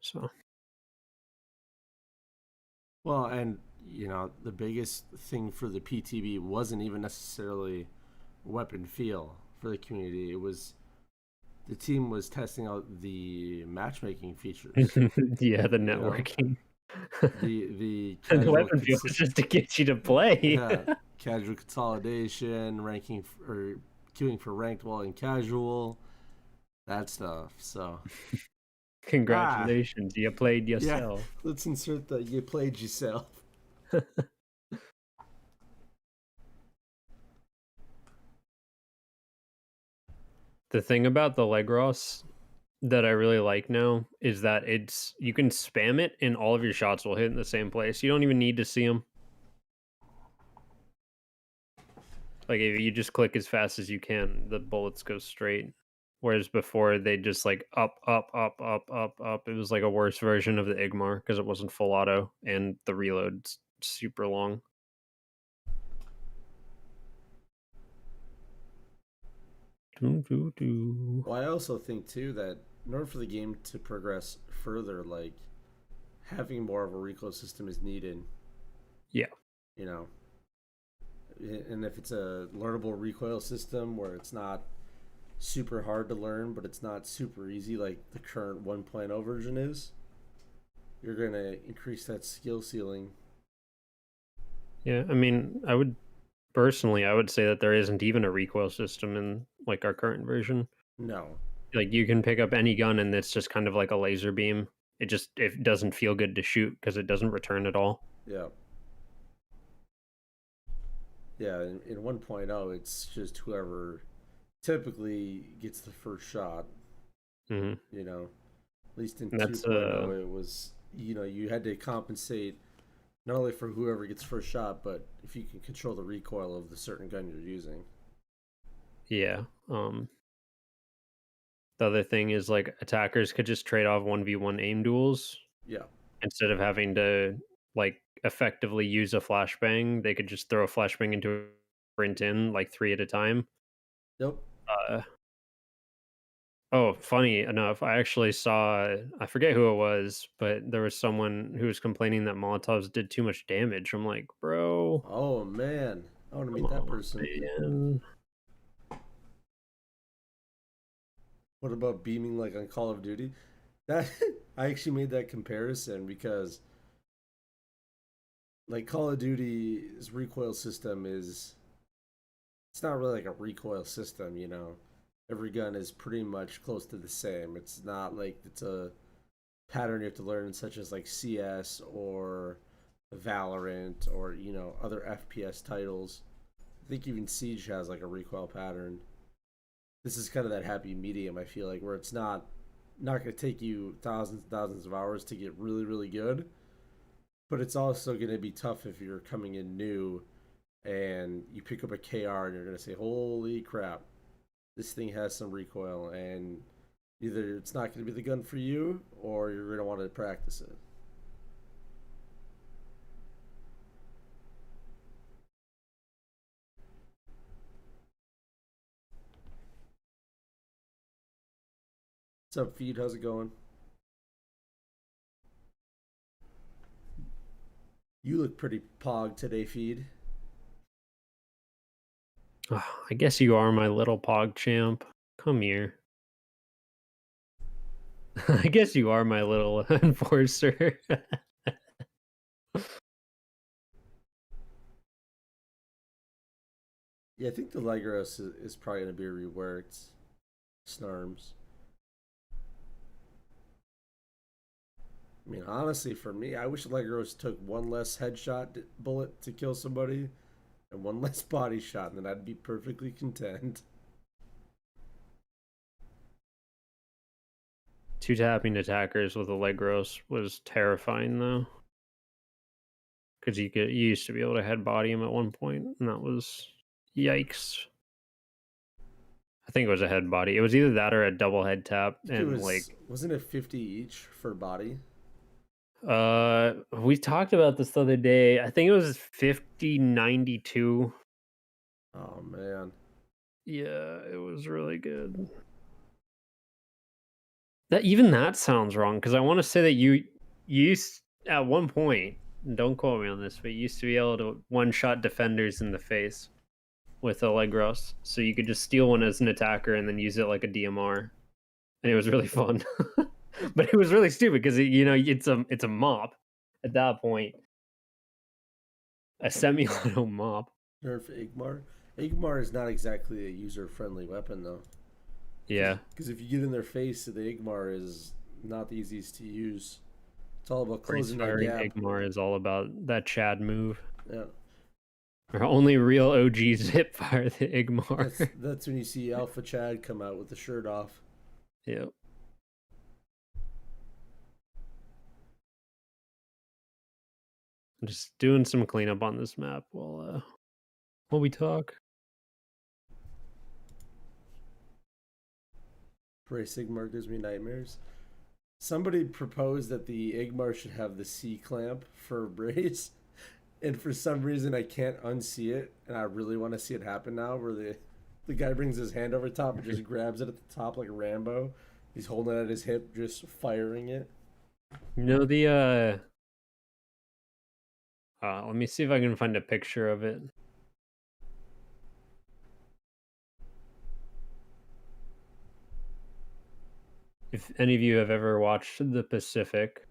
So, Well, and the biggest thing for the PTB wasn't even necessarily weapon feel for the community. It was the team was testing out the matchmaking features. yeah, the You know, networking. the The casual weapon feel was just to get you to play. yeah, casual consolidation, ranking or queuing for ranked while in casual, that stuff. So ah, Congratulations, you played yeah, yourself. let's insert the you played yourself. The thing about the Legros that I really like now is that you can spam it and all of your shots will hit in the same place. You don't even need to see them. Like if you just click as fast as you can, the bullets go straight. Whereas before they just like up, up, up, up, up, up. It was like a worse version of the Igmar because it wasn't full auto and the reload's super long. Doo, doo, doo. Well, I also think too that in order for the game to progress further, like having more of a recoil system is needed. Yeah. You know, and if it's a learnable recoil system where it's not super hard to learn, but it's not super easy like the current 1.0 version is, you're gonna increase that skill ceiling. Yeah. I mean, I would say that there isn't even a recoil system in like our current version. No, Like you can pick up any gun and it's just kind of like a laser beam. It doesn't feel good to shoot because it doesn't return at all. yeah, yeah. In 1.0, it's just whoever typically gets the first shot. Hmm. You know, at least in And that's 2.0, it was you had to compensate not only for whoever gets first shot, but if you can control the recoil of the certain gun you're using. yeah. The other thing is like attackers could just trade off 1v1 aim duels Yeah. instead of having to like effectively use a flashbang. They could just throw a flashbang into a sprint in like 3 at a time. Nope. Uh, oh, funny enough, I actually saw, I forget who it was, but there was someone who was complaining that Molotovs did too much damage. I'm like, bro, Oh man, I want to come meet that on, person. man. What about beaming like on Call of Duty? That I actually made that comparison because like Call of Duty's recoil system is it's not really like a recoil system, you know. Every gun is pretty much close to the same. It's not like it's a pattern you have to learn such as like CS or Valorant or other FPS titles. I think even Siege has like a recoil pattern. This is kind of that happy medium. I feel like where it's not going to take you thousands and thousands of hours to get really really good, but it's also going to be tough if you're coming in new and you pick up a KR and you're going to say, "Holy crap, this thing has some recoil," and either it's not going to be the gun for you or you're going to want to practice it. What's up, Feed? How's it going? You look pretty pog today, Feed. I guess you are my little pog champ. Come here. I guess you are my little enforcer. Yeah, I think the Legros is probably going to be reworked. Snarms. I mean, honestly, for me, I wish Legros took one less headshot bullet to kill somebody and one less body shot, and then I'd be perfectly content. Two tapping attackers with a Legros was terrifying though, because you used to be able to head body him at one point, and that was yikes. I think it was a head body. It was either that or a double head tap, I think it and like wasn't it 50 each for body? we talked about this the other day. I think it was 50-92. Oh man. Yeah, it was really good. That even that sounds wrong because I want to say that you used at one point, don't quote me on this, but you used to be able to one shot defenders in the face with a Legros. So you could just steal one as an attacker and then use it like a DMR. And it was really fun. But it was really stupid because it's a mop at that point. A semi-auto mop. Nerf Igmar. Igmar is not exactly a user friendly weapon though. Yeah. Because if you get in their face, the Igmar is not the easiest to use. It's all about Freeze closing that firing gap. Igmar is all about that Chad move. Yeah. Or only real OGs hip fire the That's Igmar. that's when you see Alpha Chad come out with the shirt off. Yep. I'm just doing some cleanup on this map while we talk. Brace Igmar gives me nightmares. Somebody proposed that the Igmar should have the C clamp for brace, and for some reason I can't unsee it, and I really want to see it happen now. Where the guy brings his hand over top and just grabs it at the top like Rambo. He's holding it at his hip, just firing it. You know the let me see if I can find a picture of it. If any of you have ever watched The Pacific,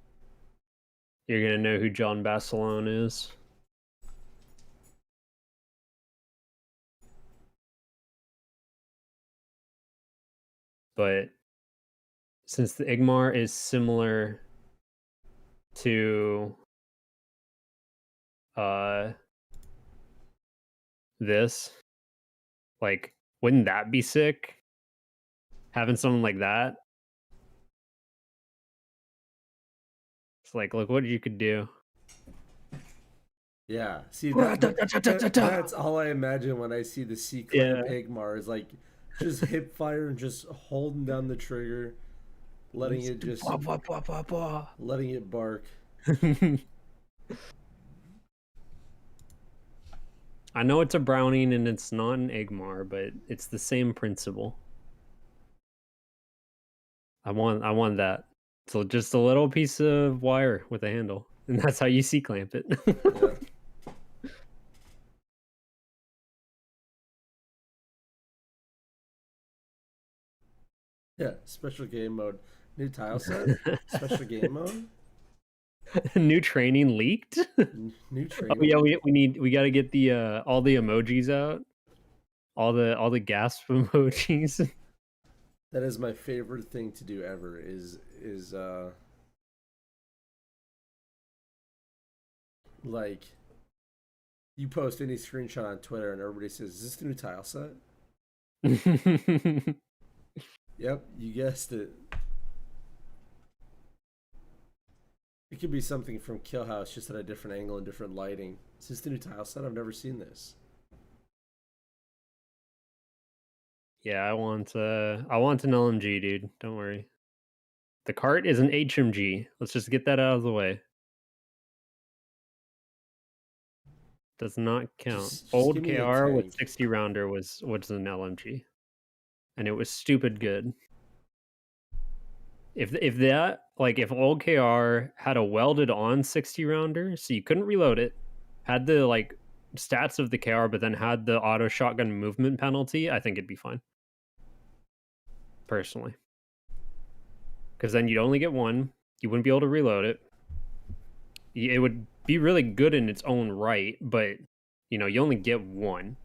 you're gonna know who John Basilone is. But since the Igmar is similar to this, like, wouldn't that be sick? Having something like that? It's like, look what you could do. Yeah, see that's all I imagine when I see the C clamp Igmar is like just hip fire and just holding down the trigger, letting it just letting it bark. I know it's a Browning and it's not an Igmar, but it's the same principle. I want that. So just a little piece of wire with a handle, and that's how you C clamp it. Yeah. Yeah, special game mode. New tile set? Special game mode? New training leaked? New training? Oh yeah, we gotta get the all the emojis out. All the gasp emojis. That is my favorite thing to do ever is like you post any screenshot on Twitter and everybody says, "Is this the new tile set?" Yep, you guessed it. It could be something from Kill House, just at a different angle and different lighting. Is this the new tile set? I've never seen this. Yeah, I want an LMG, dude. Don't worry. The cart is an HMG. Let's just get that out of the way. Does not count. Just Old give me a KR with tank. 60 rounder was an LMG, and it was stupid good. If that, like, if old KR had a welded on 60 rounder, so you couldn't reload it, had the like stats of the KR, but then had the auto shotgun movement penalty, I think it'd be fine. Personally, because then you'd only get one. You wouldn't be able to reload it. It would be really good in its own right, but you know, you only get one.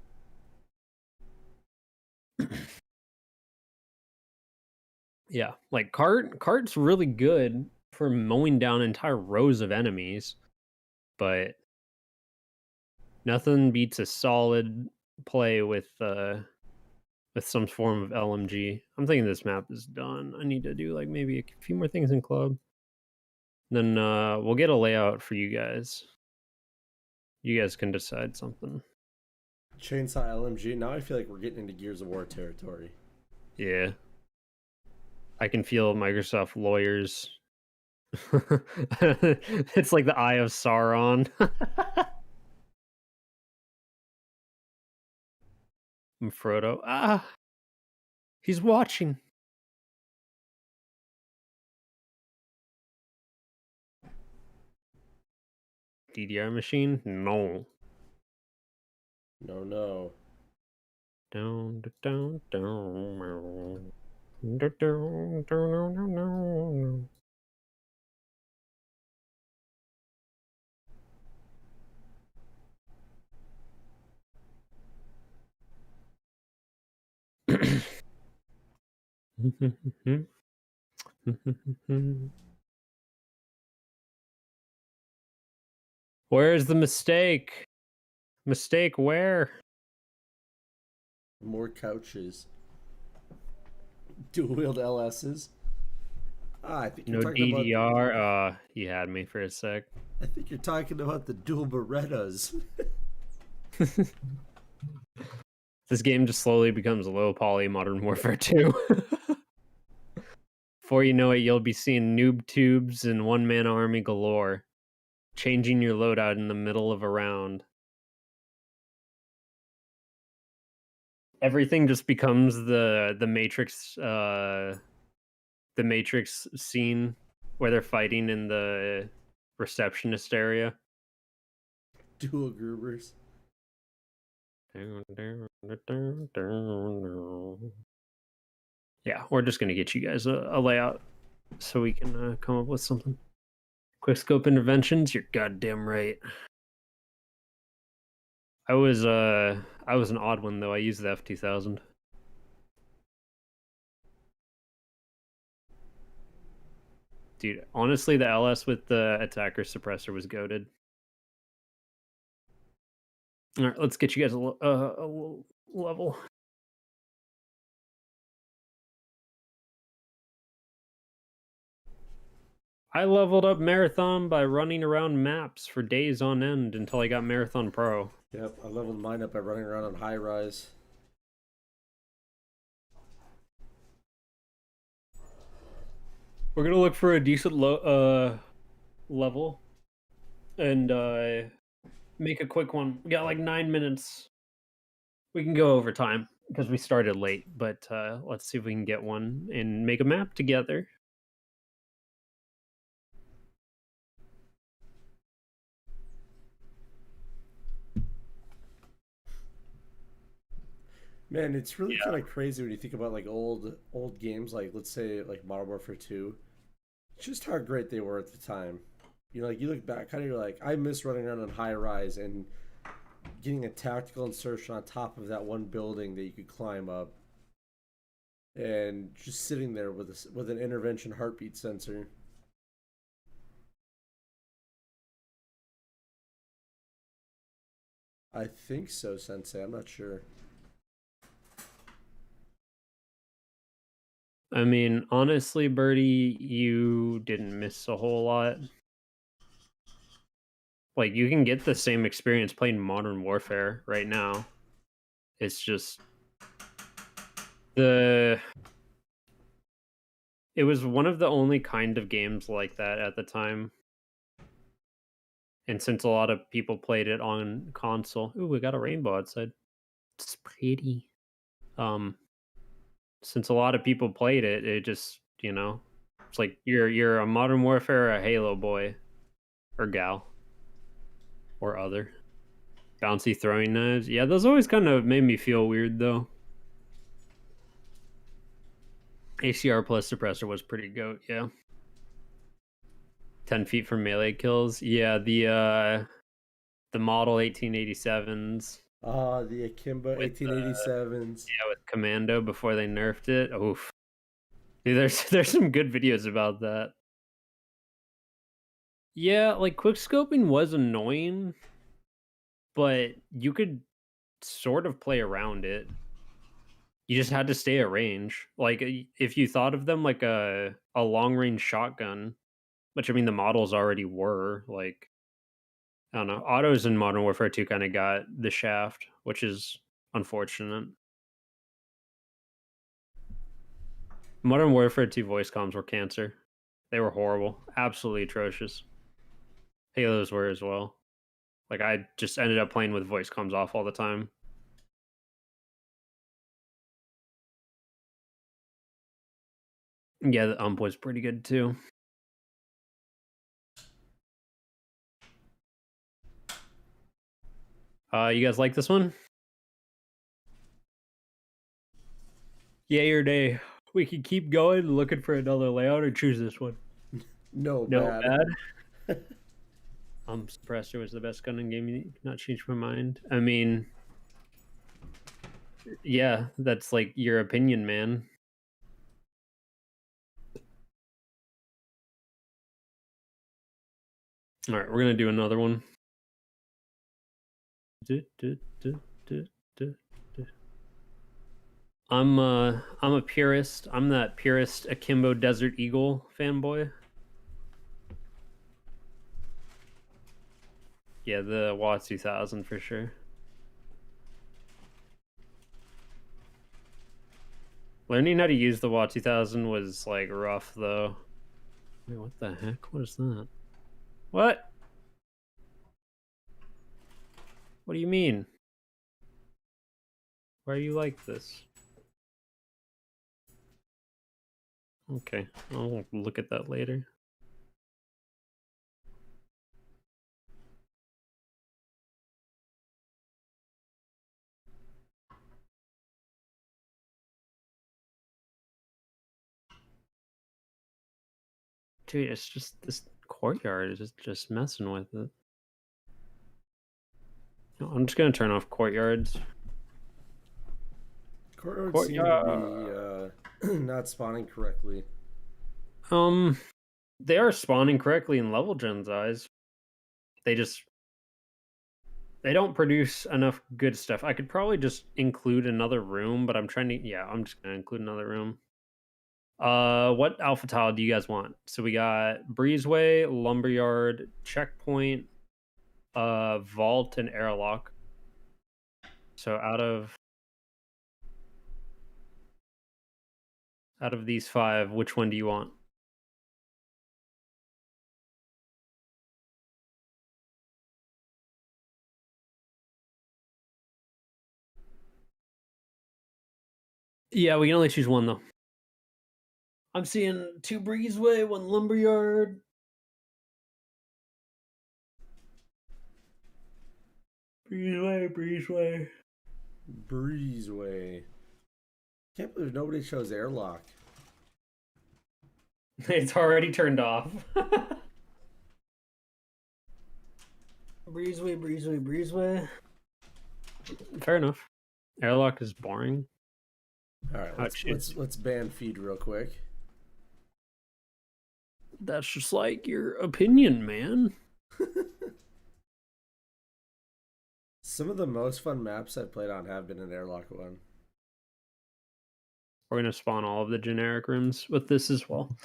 Yeah, like cart's really good for mowing down entire rows of enemies, but nothing beats a solid play with some form of LMG. I'm thinking this map is done. I need to do like maybe a few more things in club. Then we'll get a layout for you guys. You guys can decide something. Chainsaw LMG. Now I feel like we're getting into Gears of War territory. Yeah. I can feel Microsoft lawyers. It's like the Eye of Sauron. I'm Frodo. Ah, he's watching. DDR machine? No. No, no. Down, down, down, down, down, down. Where's the mistake? Mistake where? More couches. Dual wield LSs. I think you're No talking DDR. about. You had me for a sec. I think you're talking about the dual Berettas. This game just slowly becomes low poly Modern Warfare 2. Before you know it, you'll be seeing noob tubes and one-man army galore, changing your loadout in the middle of a round. Everything just becomes the Matrix scene where they're fighting in the receptionist area. Dual groupers. Yeah, we're just gonna get you guys a layout so we can come up with something. Quick scope interventions, you're goddamn right. I was an odd one though. I used the F2000. Dude, honestly, the LS with the attacker suppressor was goated. All right, let's get you guys a level. I leveled up Marathon by running around maps for days on end until I got Marathon Pro. Yep, I leveled mine up by running around on high rise. We're gonna look for a decent level and make a quick one. We got like 9 minutes. We can go over time because we started late, but let's see if we can get one and make a map together. Man, it's really kind of crazy when you think about like old games, like let's say like Modern Warfare 2. Just how great they were at the time. You know, like you look back, kind of you're like, I miss running around on high rise and getting a tactical insertion on top of that one building that you could climb up, and just sitting there with an intervention heartbeat sensor. I think so, Sensei. I'm not sure. I mean, honestly, Birdie, you didn't miss a whole lot. Like, you can get the same experience playing Modern Warfare right now. It's just it was one of the only kind of games like that at the time. And since a lot of people played it on console, ooh, we got a rainbow outside. It's pretty. Since a lot of people played it, it just, it's like you're a Modern Warfare or a Halo boy or gal or other. Bouncy throwing knives. Yeah, those always kind of made me feel weird though. ACR plus suppressor was pretty goat, yeah. 10 feet from melee kills. Yeah, the model 1887s. The Akimbo 1887s. Yeah, with Commando before they nerfed it. Oof. Dude, there's some good videos about that. Yeah, like quick scoping was annoying, but you could sort of play around it. You just had to stay at range. Like if you thought of them like a long range shotgun, which I mean the models already were, like I don't know, autos in Modern Warfare 2 kind of got the shaft, which is unfortunate. Modern Warfare 2 voice comms were cancer. They were horrible, absolutely atrocious. Halos were as well. Like I just ended up playing with voice comms off all the time. Yeah, the ump was pretty good too. You guys like this one? Yay or nay? We can keep going looking for another layout or choose this one. No, No bad. Suppressor was the best gun in game. You not change my mind. I mean, yeah, that's like your opinion, man. All right, we're gonna do another one. I'm a purist. I'm that purist Akimbo Desert Eagle fanboy. Yeah, the Watts 2000 for sure. Learning how to use the WA 2000 was like rough though. Wait, what the heck? What is that? What? What do you mean? Why are you like this? Okay, I'll look at that later. Dude, it's just this courtyard is just messing with it. No, I'm just gonna turn off courtyards. Courtyards seem to Courtyard. be not spawning correctly. They are spawning correctly in level gen's eyes. They just they don't produce enough good stuff. I could probably just include another room, but I'm trying to. Yeah, I'm just gonna include another room. What alpha tile do you guys want? So we got breezeway, lumberyard, checkpoint, vault, and airlock. So out of these five, which one do you want? Yeah, we can only choose one though. I'm seeing 2 breezeway, 1 lumberyard. Breezeway. Breezeway. Can't believe nobody chose airlock. It's already turned off. Breezeway. Fair enough. Airlock is boring. All right, let's ban feed real quick. That's just like your opinion, man. Some of the most fun maps I've played on have been an airlock one. We're gonna spawn all of the generic rooms with this as well.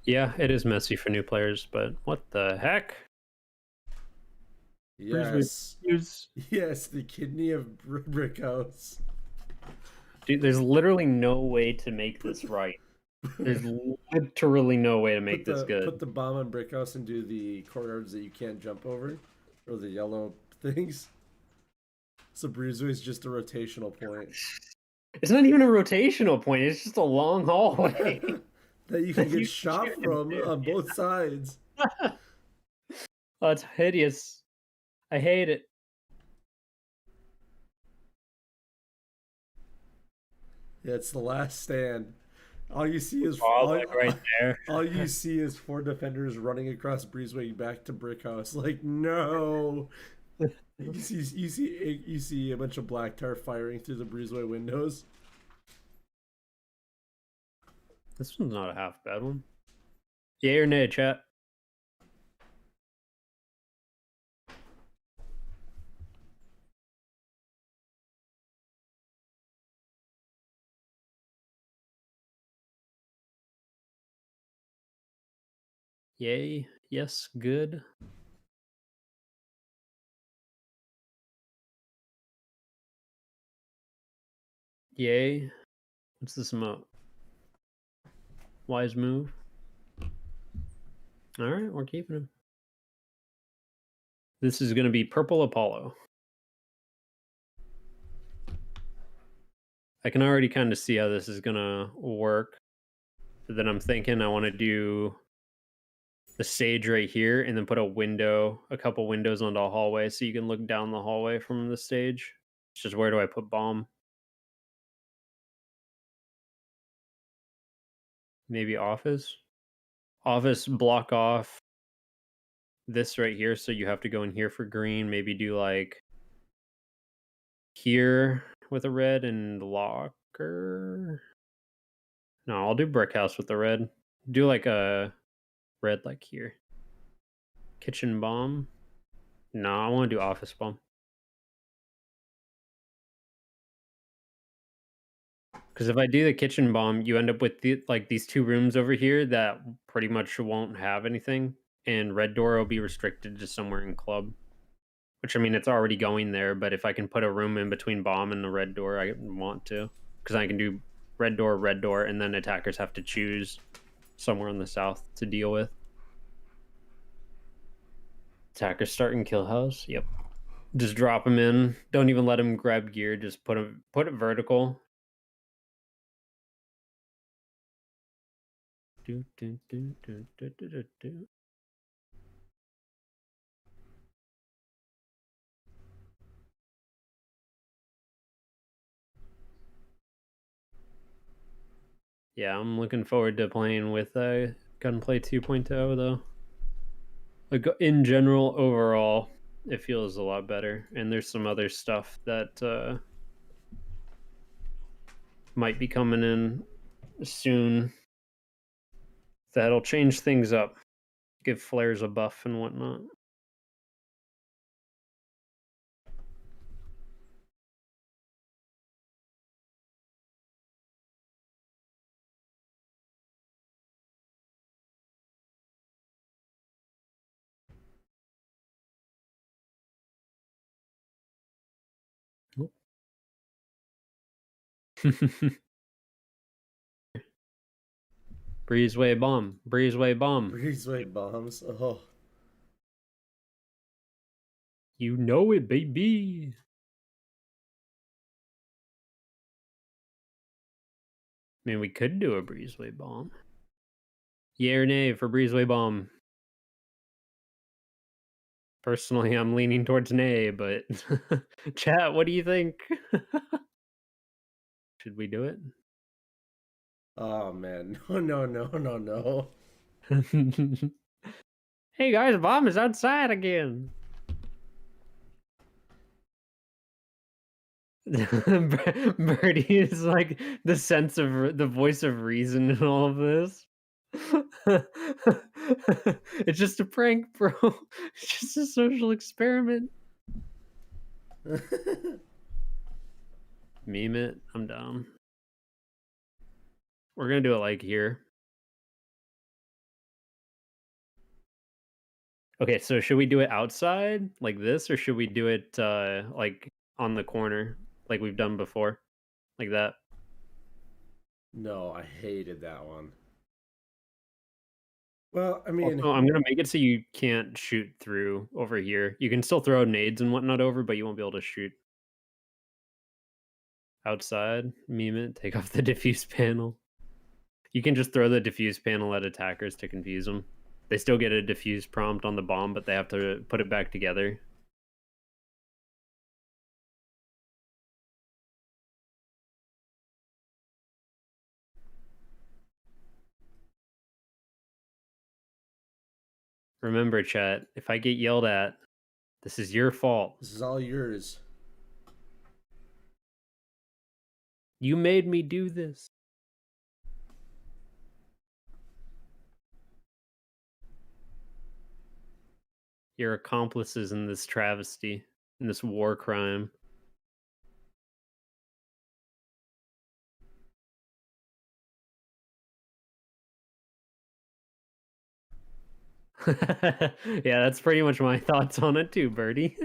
Yeah, it is messy for new players, but what the heck? Yes. Yes, the kidney of Brick House. Dude, there's literally no way to make this right. There's literally no way to make this good. Put the bomb on Brick House and do the courtyards that you can't jump over, or the yellow things. So breezeway is just a rotational point. It's not even a rotational point. It's just a long hallway that you can get shot from on both sides. Oh, it's hideous. I hate it. Yeah, it's the last stand. All you see is right there. All you see is 4 defenders running across breezeway back to Brick House. Like, no. You see a bunch of black tar firing through the breezeway windows. This one's not a half bad one. Yay or nay, chat? Yay. Yes. Good. Yay. What's this emote? Wise move. All right, we're keeping him. This is going to be Purple Apollo. I can already kind of see how this is going to work. But then I'm thinking I want to do the stage right here and then put a couple windows onto a hallway so you can look down the hallway from the stage. It's just where do I put bomb? Maybe office? Office block off this right here, so you have to go in here for green. Maybe do like here with a red and locker. No, I'll do brick house with the red. Do like a red like here. Kitchen bomb. No, I want to do office bomb. Because if I do the kitchen bomb, you end up with these 2 rooms over here that pretty much won't have anything, and red door will be restricted to somewhere in club. Which, I mean, it's already going there, but if I can put a room in between bomb and the red door, I want to, because I can do red door, and then attackers have to choose somewhere in the south to deal with. Attackers starting kill house. Yep. Just drop them in. Don't even let them grab gear. Just put it vertical. Do, do, do, do, do, do, do, do. Yeah, I'm looking forward to playing with Gunplay 2.0 though. Like in general, overall, it feels a lot better. And there's some other stuff that might be coming in soon that'll change things up, give flares a buff and whatnot. Breezeway bomb. Breezeway bomb. Breezeway bombs. Oh. You know it, baby. I mean, we could do a breezeway bomb. Yay or nay for breezeway bomb? Personally, I'm leaning towards nay, but chat, what do you think? Should we do it? Oh man. No, no, no, no, no. Hey guys, bomb is outside again. Birdie is like the sense of the voice of reason in all of this. It's just a prank, bro. It's just a social experiment. Meme it. I'm down. We're gonna do it like here. Okay, so should we do it outside like this, or should we do it like on the corner like we've done before? Like that. No, I hated that one. Well, I mean, Also, I'm gonna make it so you can't shoot through over here. You can still throw nades and whatnot over, but you won't be able to shoot outside. Meme it. Take off the diffuse panel. You can just throw the diffuse panel at attackers to confuse them. They still get a diffuse prompt on the bomb, but they have to put it back together. Remember, chat, if I get yelled at, this is your fault. this is all yours. You made me do this. Your accomplices in this travesty, in this war crime. Yeah, that's pretty much my thoughts on it too, Birdie.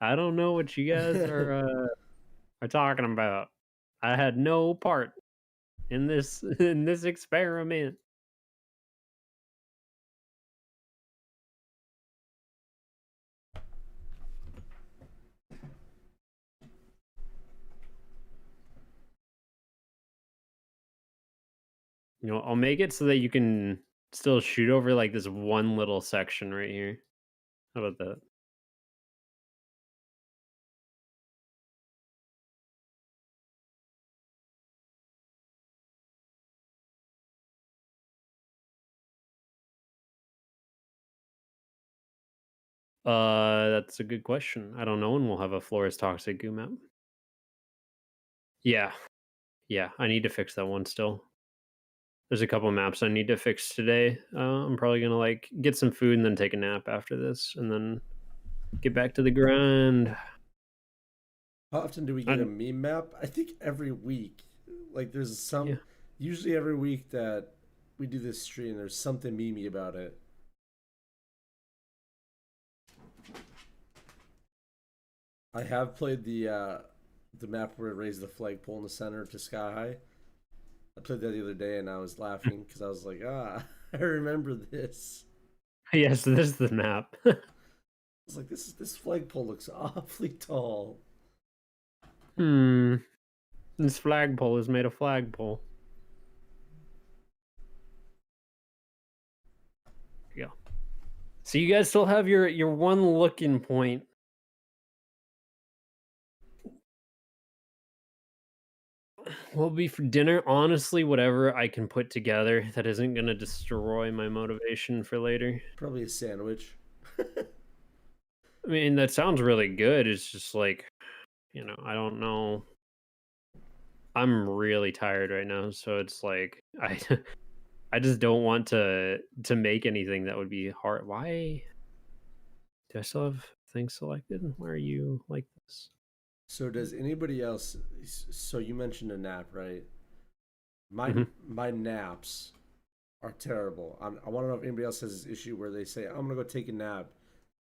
I don't know what you guys are talking about. I had no part in this in this experiment. You know, I'll make it so that you can still shoot over like this one little section right here. How about that? That's a good question. I don't know when we'll have a Flores Toxic goo map. Yeah. Yeah, I need to fix that one still. There's a couple maps I need to fix today. I'm probably gonna like get some food and then take a nap after this and then get back to the grind. How often do we get a And meme map? I think every week. Like there's yeah, usually every week that we do this stream, there's something memey about it. I have played the map where it raised the flagpole in the center to sky high. I played that the other day and I was laughing because I was like, I remember this. yes, this is the map. I was like, this flagpole looks awfully tall. Hmm. This flagpole is made of flagpole. There you go. So you guys still have your one looking point. What'll be for dinner? Honestly, whatever I can put together that isn't gonna destroy my motivation for later. Probably a sandwich. I mean, that sounds really good. It's just like, I don't know. I'm really tired right now, so it's like I just don't want to make anything that would be hard. Why do I still have things selected? Why are you like this? So does anybody else? So you mentioned a nap, right? My Hmm. my naps are terrible. I want to know if anybody else has this issue where they say I'm gonna go take a nap,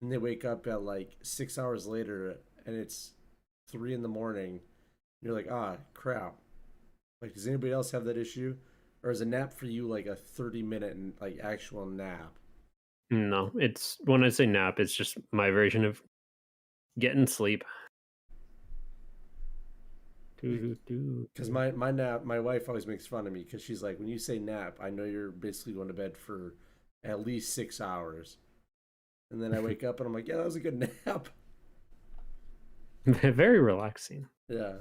and they wake up at like 6 hours later, and it's 3 in the morning. You're like, crap. Like, does anybody else have that issue, or is a nap for you like a 30 minute like actual nap? No, it's when I say nap, it's just my version of getting sleep. Do, do, do, Because do. my nap, my wife always makes fun of me because she's like, when you say nap, I know you're basically going to bed for at least 6 hours. And then I wake up and I'm like, yeah, that was a good nap. Very relaxing. Yeah.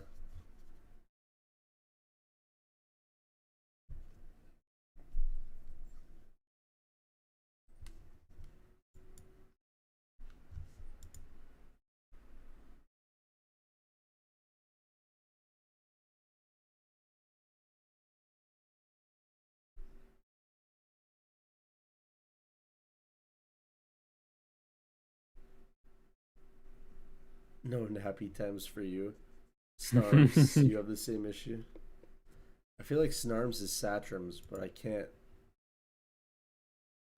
No nappy times for you. Snarms, you have the same issue. I feel like Snarms is Satrams, but I can't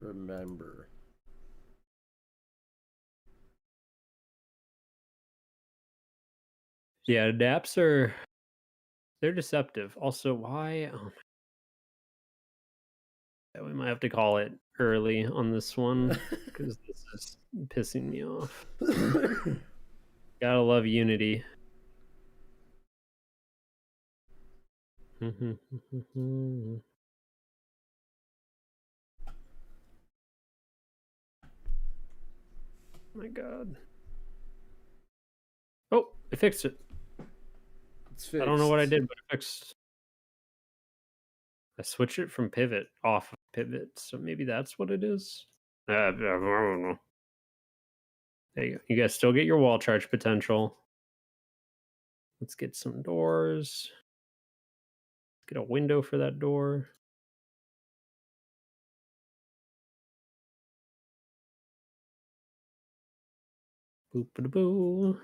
remember. Yeah, naps are they're deceptive. Also, why? Oh, yeah, we might have to call it early on this one because this is pissing me off. Gotta love Unity. My God. Oh, I fixed it. It's I don't know what I fixed. did, but I fixed. I switched it from pivot off of pivot, so maybe that's what it is. I don't know. There you go. You guys still get your wall charge potential. Let's get some doors. Get a window for that door. Boop a boo.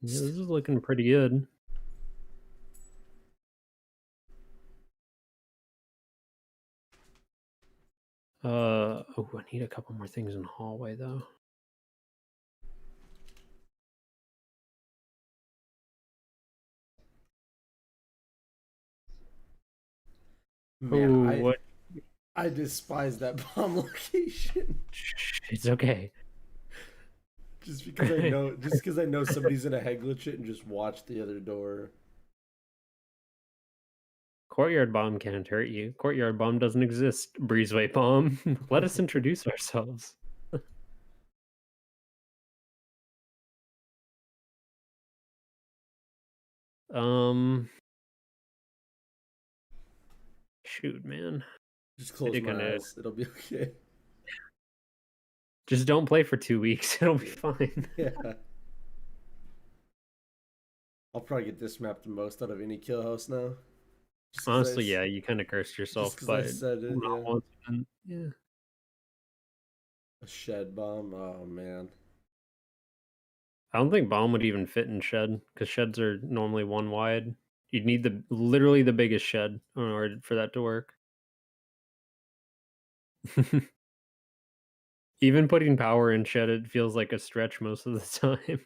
Yeah, this is looking pretty good. Oh, I need a couple more things in the hallway though. Man, Oh, I what? I despise that bomb location. It's okay. Just because I know somebody's gonna head glitch it and just watch the other door. Courtyard bomb can't hurt you. Courtyard bomb doesn't exist. Breezeway bomb. Let us introduce ourselves. Um, shoot, man. Just I close did kind my of. eyes. It'll be okay. Just don't play for 2 weeks. It'll be Yeah. fine. Yeah. I'll probably get this map the most out of any kill house now. Honestly, yeah, you kind of cursed Just yourself because I by said it, not yeah. once. And yeah, A shed bomb. Oh man. I don't think bomb would even fit in shed because sheds are normally one wide. You'd need the literally the biggest shed in order for that to work. Even putting power in shed, it feels like a stretch most of the time.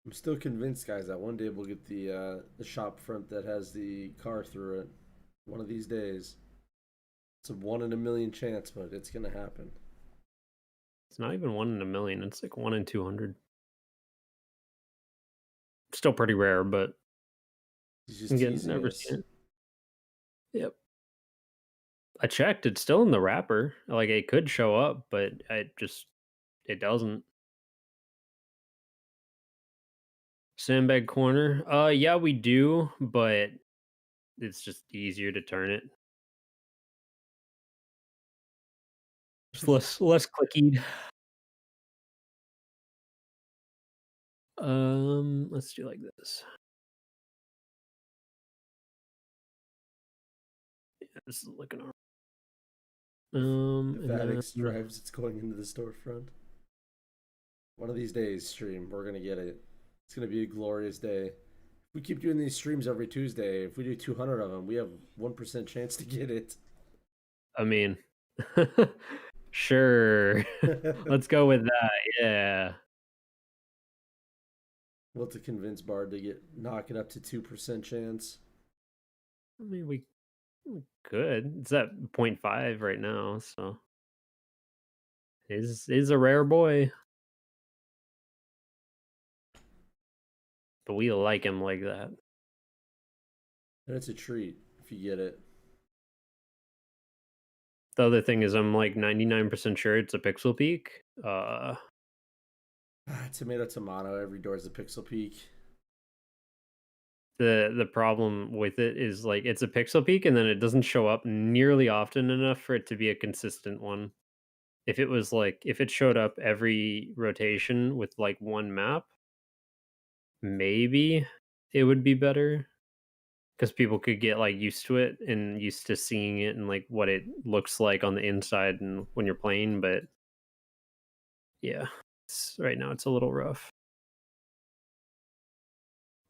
I'm still convinced, guys, that one day we'll get the shop front that has the car through it. One of these days. It's a 1 in a million chance, but it's gonna happen. It's not even 1 in a million. It's like 1 in 200. Still pretty rare, but He's just again, teasing never us. seen it. Yep. I checked. It's still in the wrapper. Like it could show up, but it doesn't. Sandbag corner. Yeah, we do, but it's just easier to turn it. Just less clicky. Let's do like this. Yeah, this is looking alright. If And Addicts then drives, it's going into the storefront. One of these days, stream, we're gonna get it. It's gonna be a glorious day. If we keep doing these streams every Tuesday, if we do 200 of them, we have 1% chance to get it. I mean, sure. Let's go with that. Yeah. We'll have to convince Bard to knock it up to 2% chance. I mean, we could. It's at 0.5 right now, so is a rare boy, but we like him like that. And it's a treat if you get it. The other thing is I'm like 99% sure it's a pixel peak. Tomato, tomato. Every door is a pixel peak. The problem with it is like it's a pixel peak and then it doesn't show up nearly often enough for it to be a consistent one. If it was like if it showed up every rotation with like one map, maybe it would be better because people could get like used to it and used to seeing it and like what it looks like on the inside and when you're playing. But yeah, right now it's a little rough.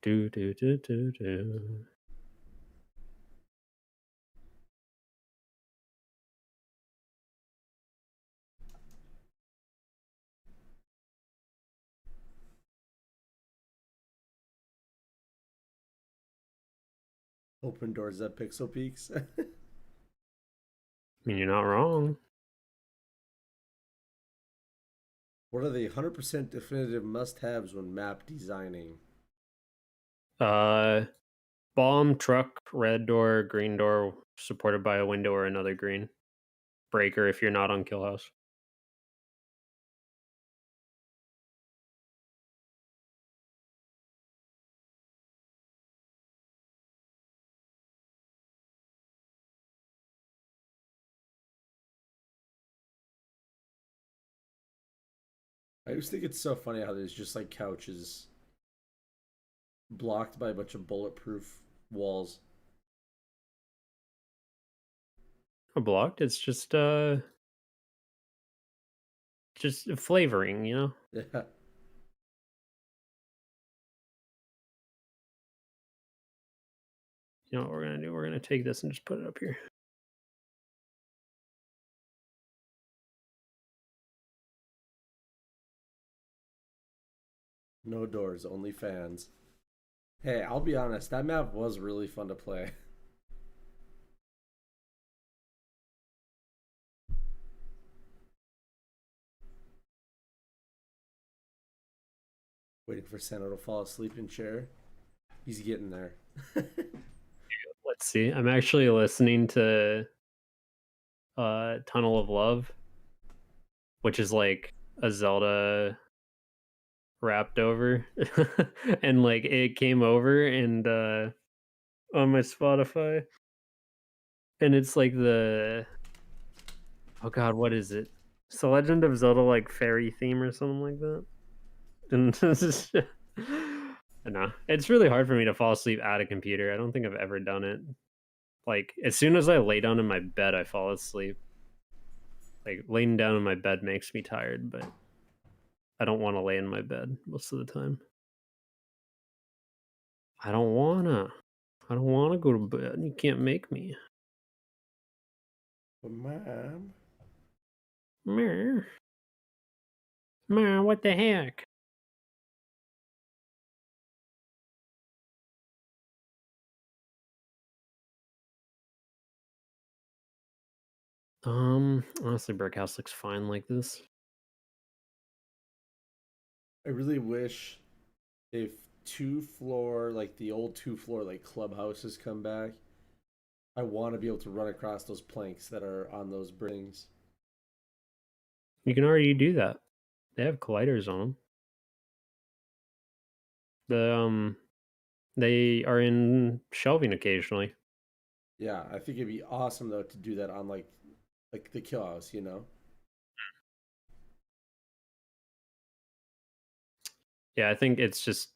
Do do do do do. Open doors at pixel peaks. I mean, you're not wrong. What are the 100% definitive must haves when map designing? Uh, Bomb, truck, red door, green door, supported by a window or another green. Breaker if you're not on kill house. I just think it's so funny how there's just like couches blocked by a bunch of bulletproof walls. Or blocked. It's just flavoring, you know? Yeah. You know what we're gonna do? We're gonna take this and just put it up here. No doors, only fans. Hey, I'll be honest, that map was really fun to play. Waiting for Santa to fall asleep in chair. He's getting there. Let's see. I'm actually listening to Tunnel of Love, which is like a Zelda wrapped over. And like it came over and on my Spotify. And it's like Oh god, what is it? It's the Legend of Zelda, like, fairy theme or something like that? And this is no, it's really hard for me to fall asleep at a computer. I don't think I've ever done it. Like, as soon as I lay down in my bed, I fall asleep. Like, laying down in my bed makes me tired, but I don't wanna lay in my bed most of the time. I don't wanna. I don't wanna go to bed. You can't make me. But mom, Meh. Meh, what the heck? Honestly, Brick House looks fine like this. I really wish if two floor, like the old two floor, like clubhouses come back. I want to be able to run across those planks that are on those brings. You can already do that. They have colliders on them. The, they are in shelving occasionally. Yeah, I think it'd be awesome though to do that on like the kill house, you know? Yeah, I think it's just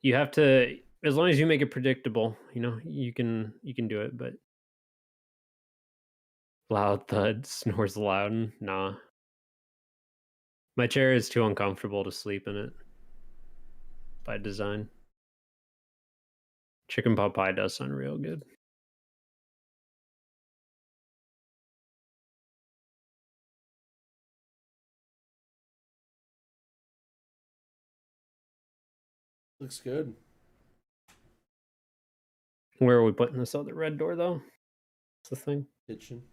you have to, as long as you make it predictable, you can do it, but loud thud, snores loud, nah. My chair is too uncomfortable to sleep in it by design. Chicken pot pie does sound real good. Looks good. Where are we putting this other red door though? That's the thing. Kitchen.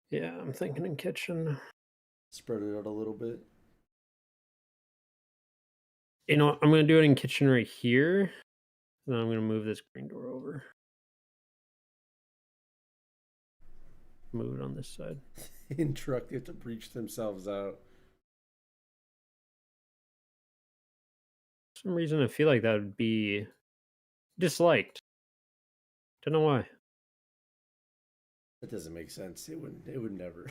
Yeah, I'm thinking in kitchen. Spread it out a little bit. I'm gonna do it in kitchen right here. Then I'm gonna move this green door over. Move it on this side. In truck, they have to breach themselves out. For some reason, I feel like that would be disliked. Don't know why. That doesn't make sense. It wouldn't. It would never.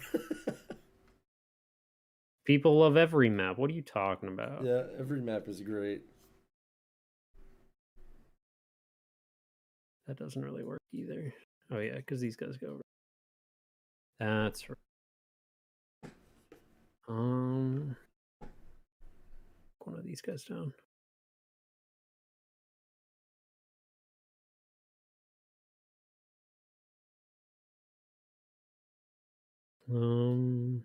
People love every map. What are you talking about? Yeah, every map is great. That doesn't really work either. Oh yeah, because these guys go over. That's right. One of these guys down. Um,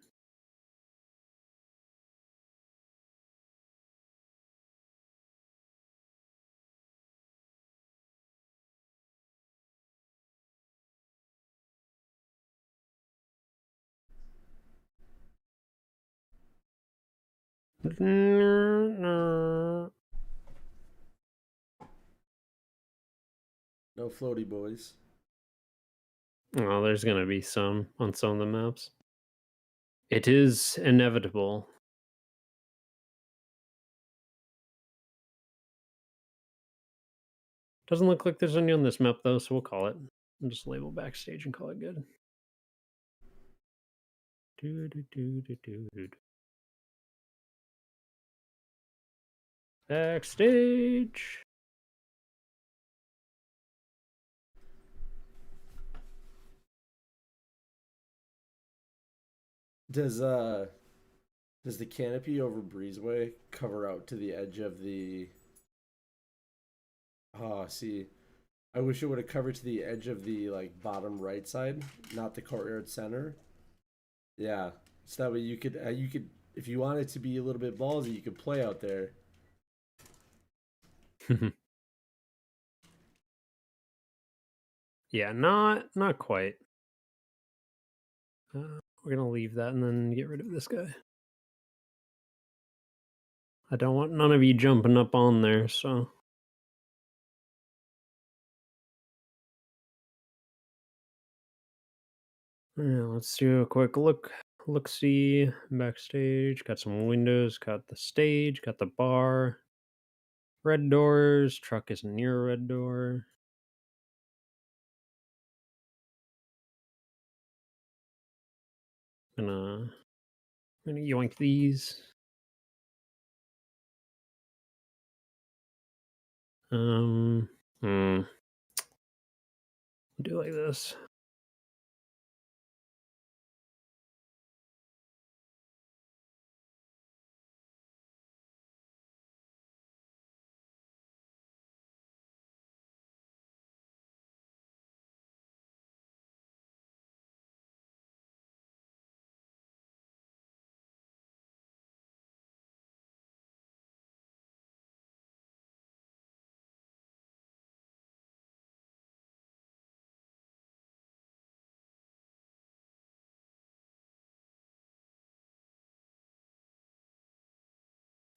no. No floaty boys. Oh, there's gonna be some on some of the maps. It is inevitable. Doesn't look like there's any on this map though, so we'll call it. I'll just label backstage and call it good. Do, do, do, do, do, do. Backstage. Does uh does the canopy over Breezeway cover out to the edge of the? Oh, see, I wish it would have covered to the edge of the like bottom right side, not the courtyard center. Yeah, so that way you could if you wanted to be a little bit ballsy, you could play out there. Yeah, not quite. We're gonna leave that and then get rid of this guy. I don't want none of you jumping up on there, so. Yeah, let's do a quick look see backstage. Got some windows, got the stage, got the bar. Red doors, truck is near a red door. I'm gonna yoink these. Hmm. Do like this.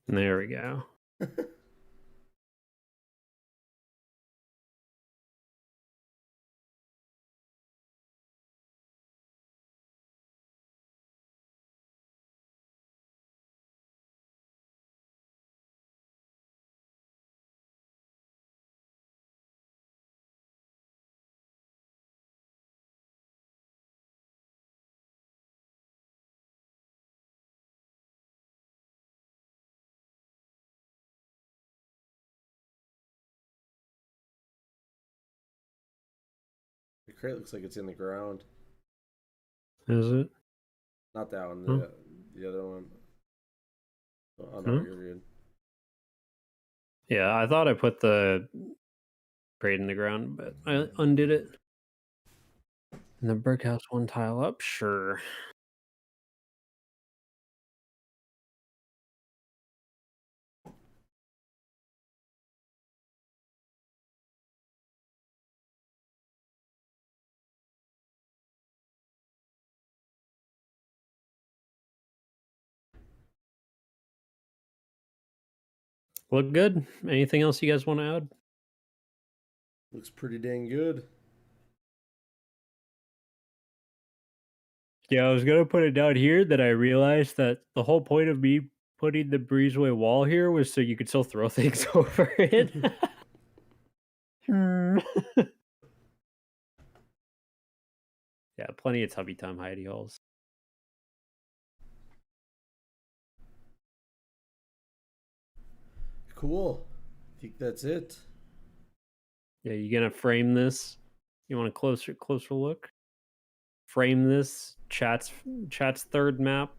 There we go. The crate looks like it's in the ground. Is it? Not that one. Huh? The other one. Oh no, No? you're good. Yeah, I thought I put the crate in the ground, but I undid it. And the brick house one tile up? Sure. Look good. Anything else you guys want to add? Looks pretty dang good. Yeah, I was gonna put it down here. That I realized that the whole point of me putting the breezeway wall here was so you could still throw things over it. Hmm. Yeah, plenty of tubby time hidey holes. Cool. I think that's it. Yeah, you gonna frame this? You want a closer look? Frame this chat's third map.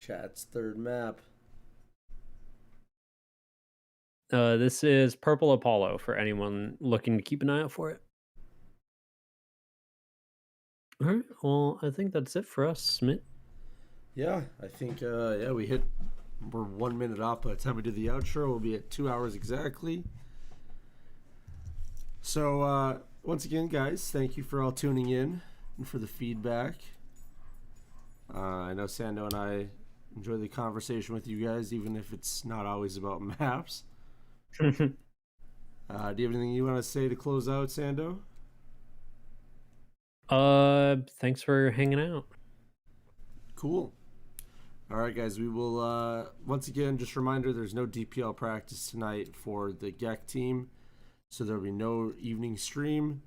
Chat's third map. This is Purple Apollo for anyone looking to keep an eye out for it. All right. Well, I think that's it for us, Smit. Yeah, I think yeah, we're 1 minute off by the time we do the outro. We'll be at 2 hours exactly. So once again, guys, thank you for all tuning in and for the feedback. I know Sando and I enjoy the conversation with you guys, even if it's not always about maps. Do you have anything you want to say to close out, Sando? Thanks for hanging out. Cool. All right, guys. We will once again just reminder: there's no DPL practice tonight for the GEC team, so there'll be no evening stream.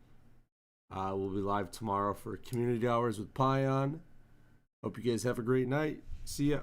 We'll be live tomorrow for community hours with Pion. Hope you guys have a great night. See ya.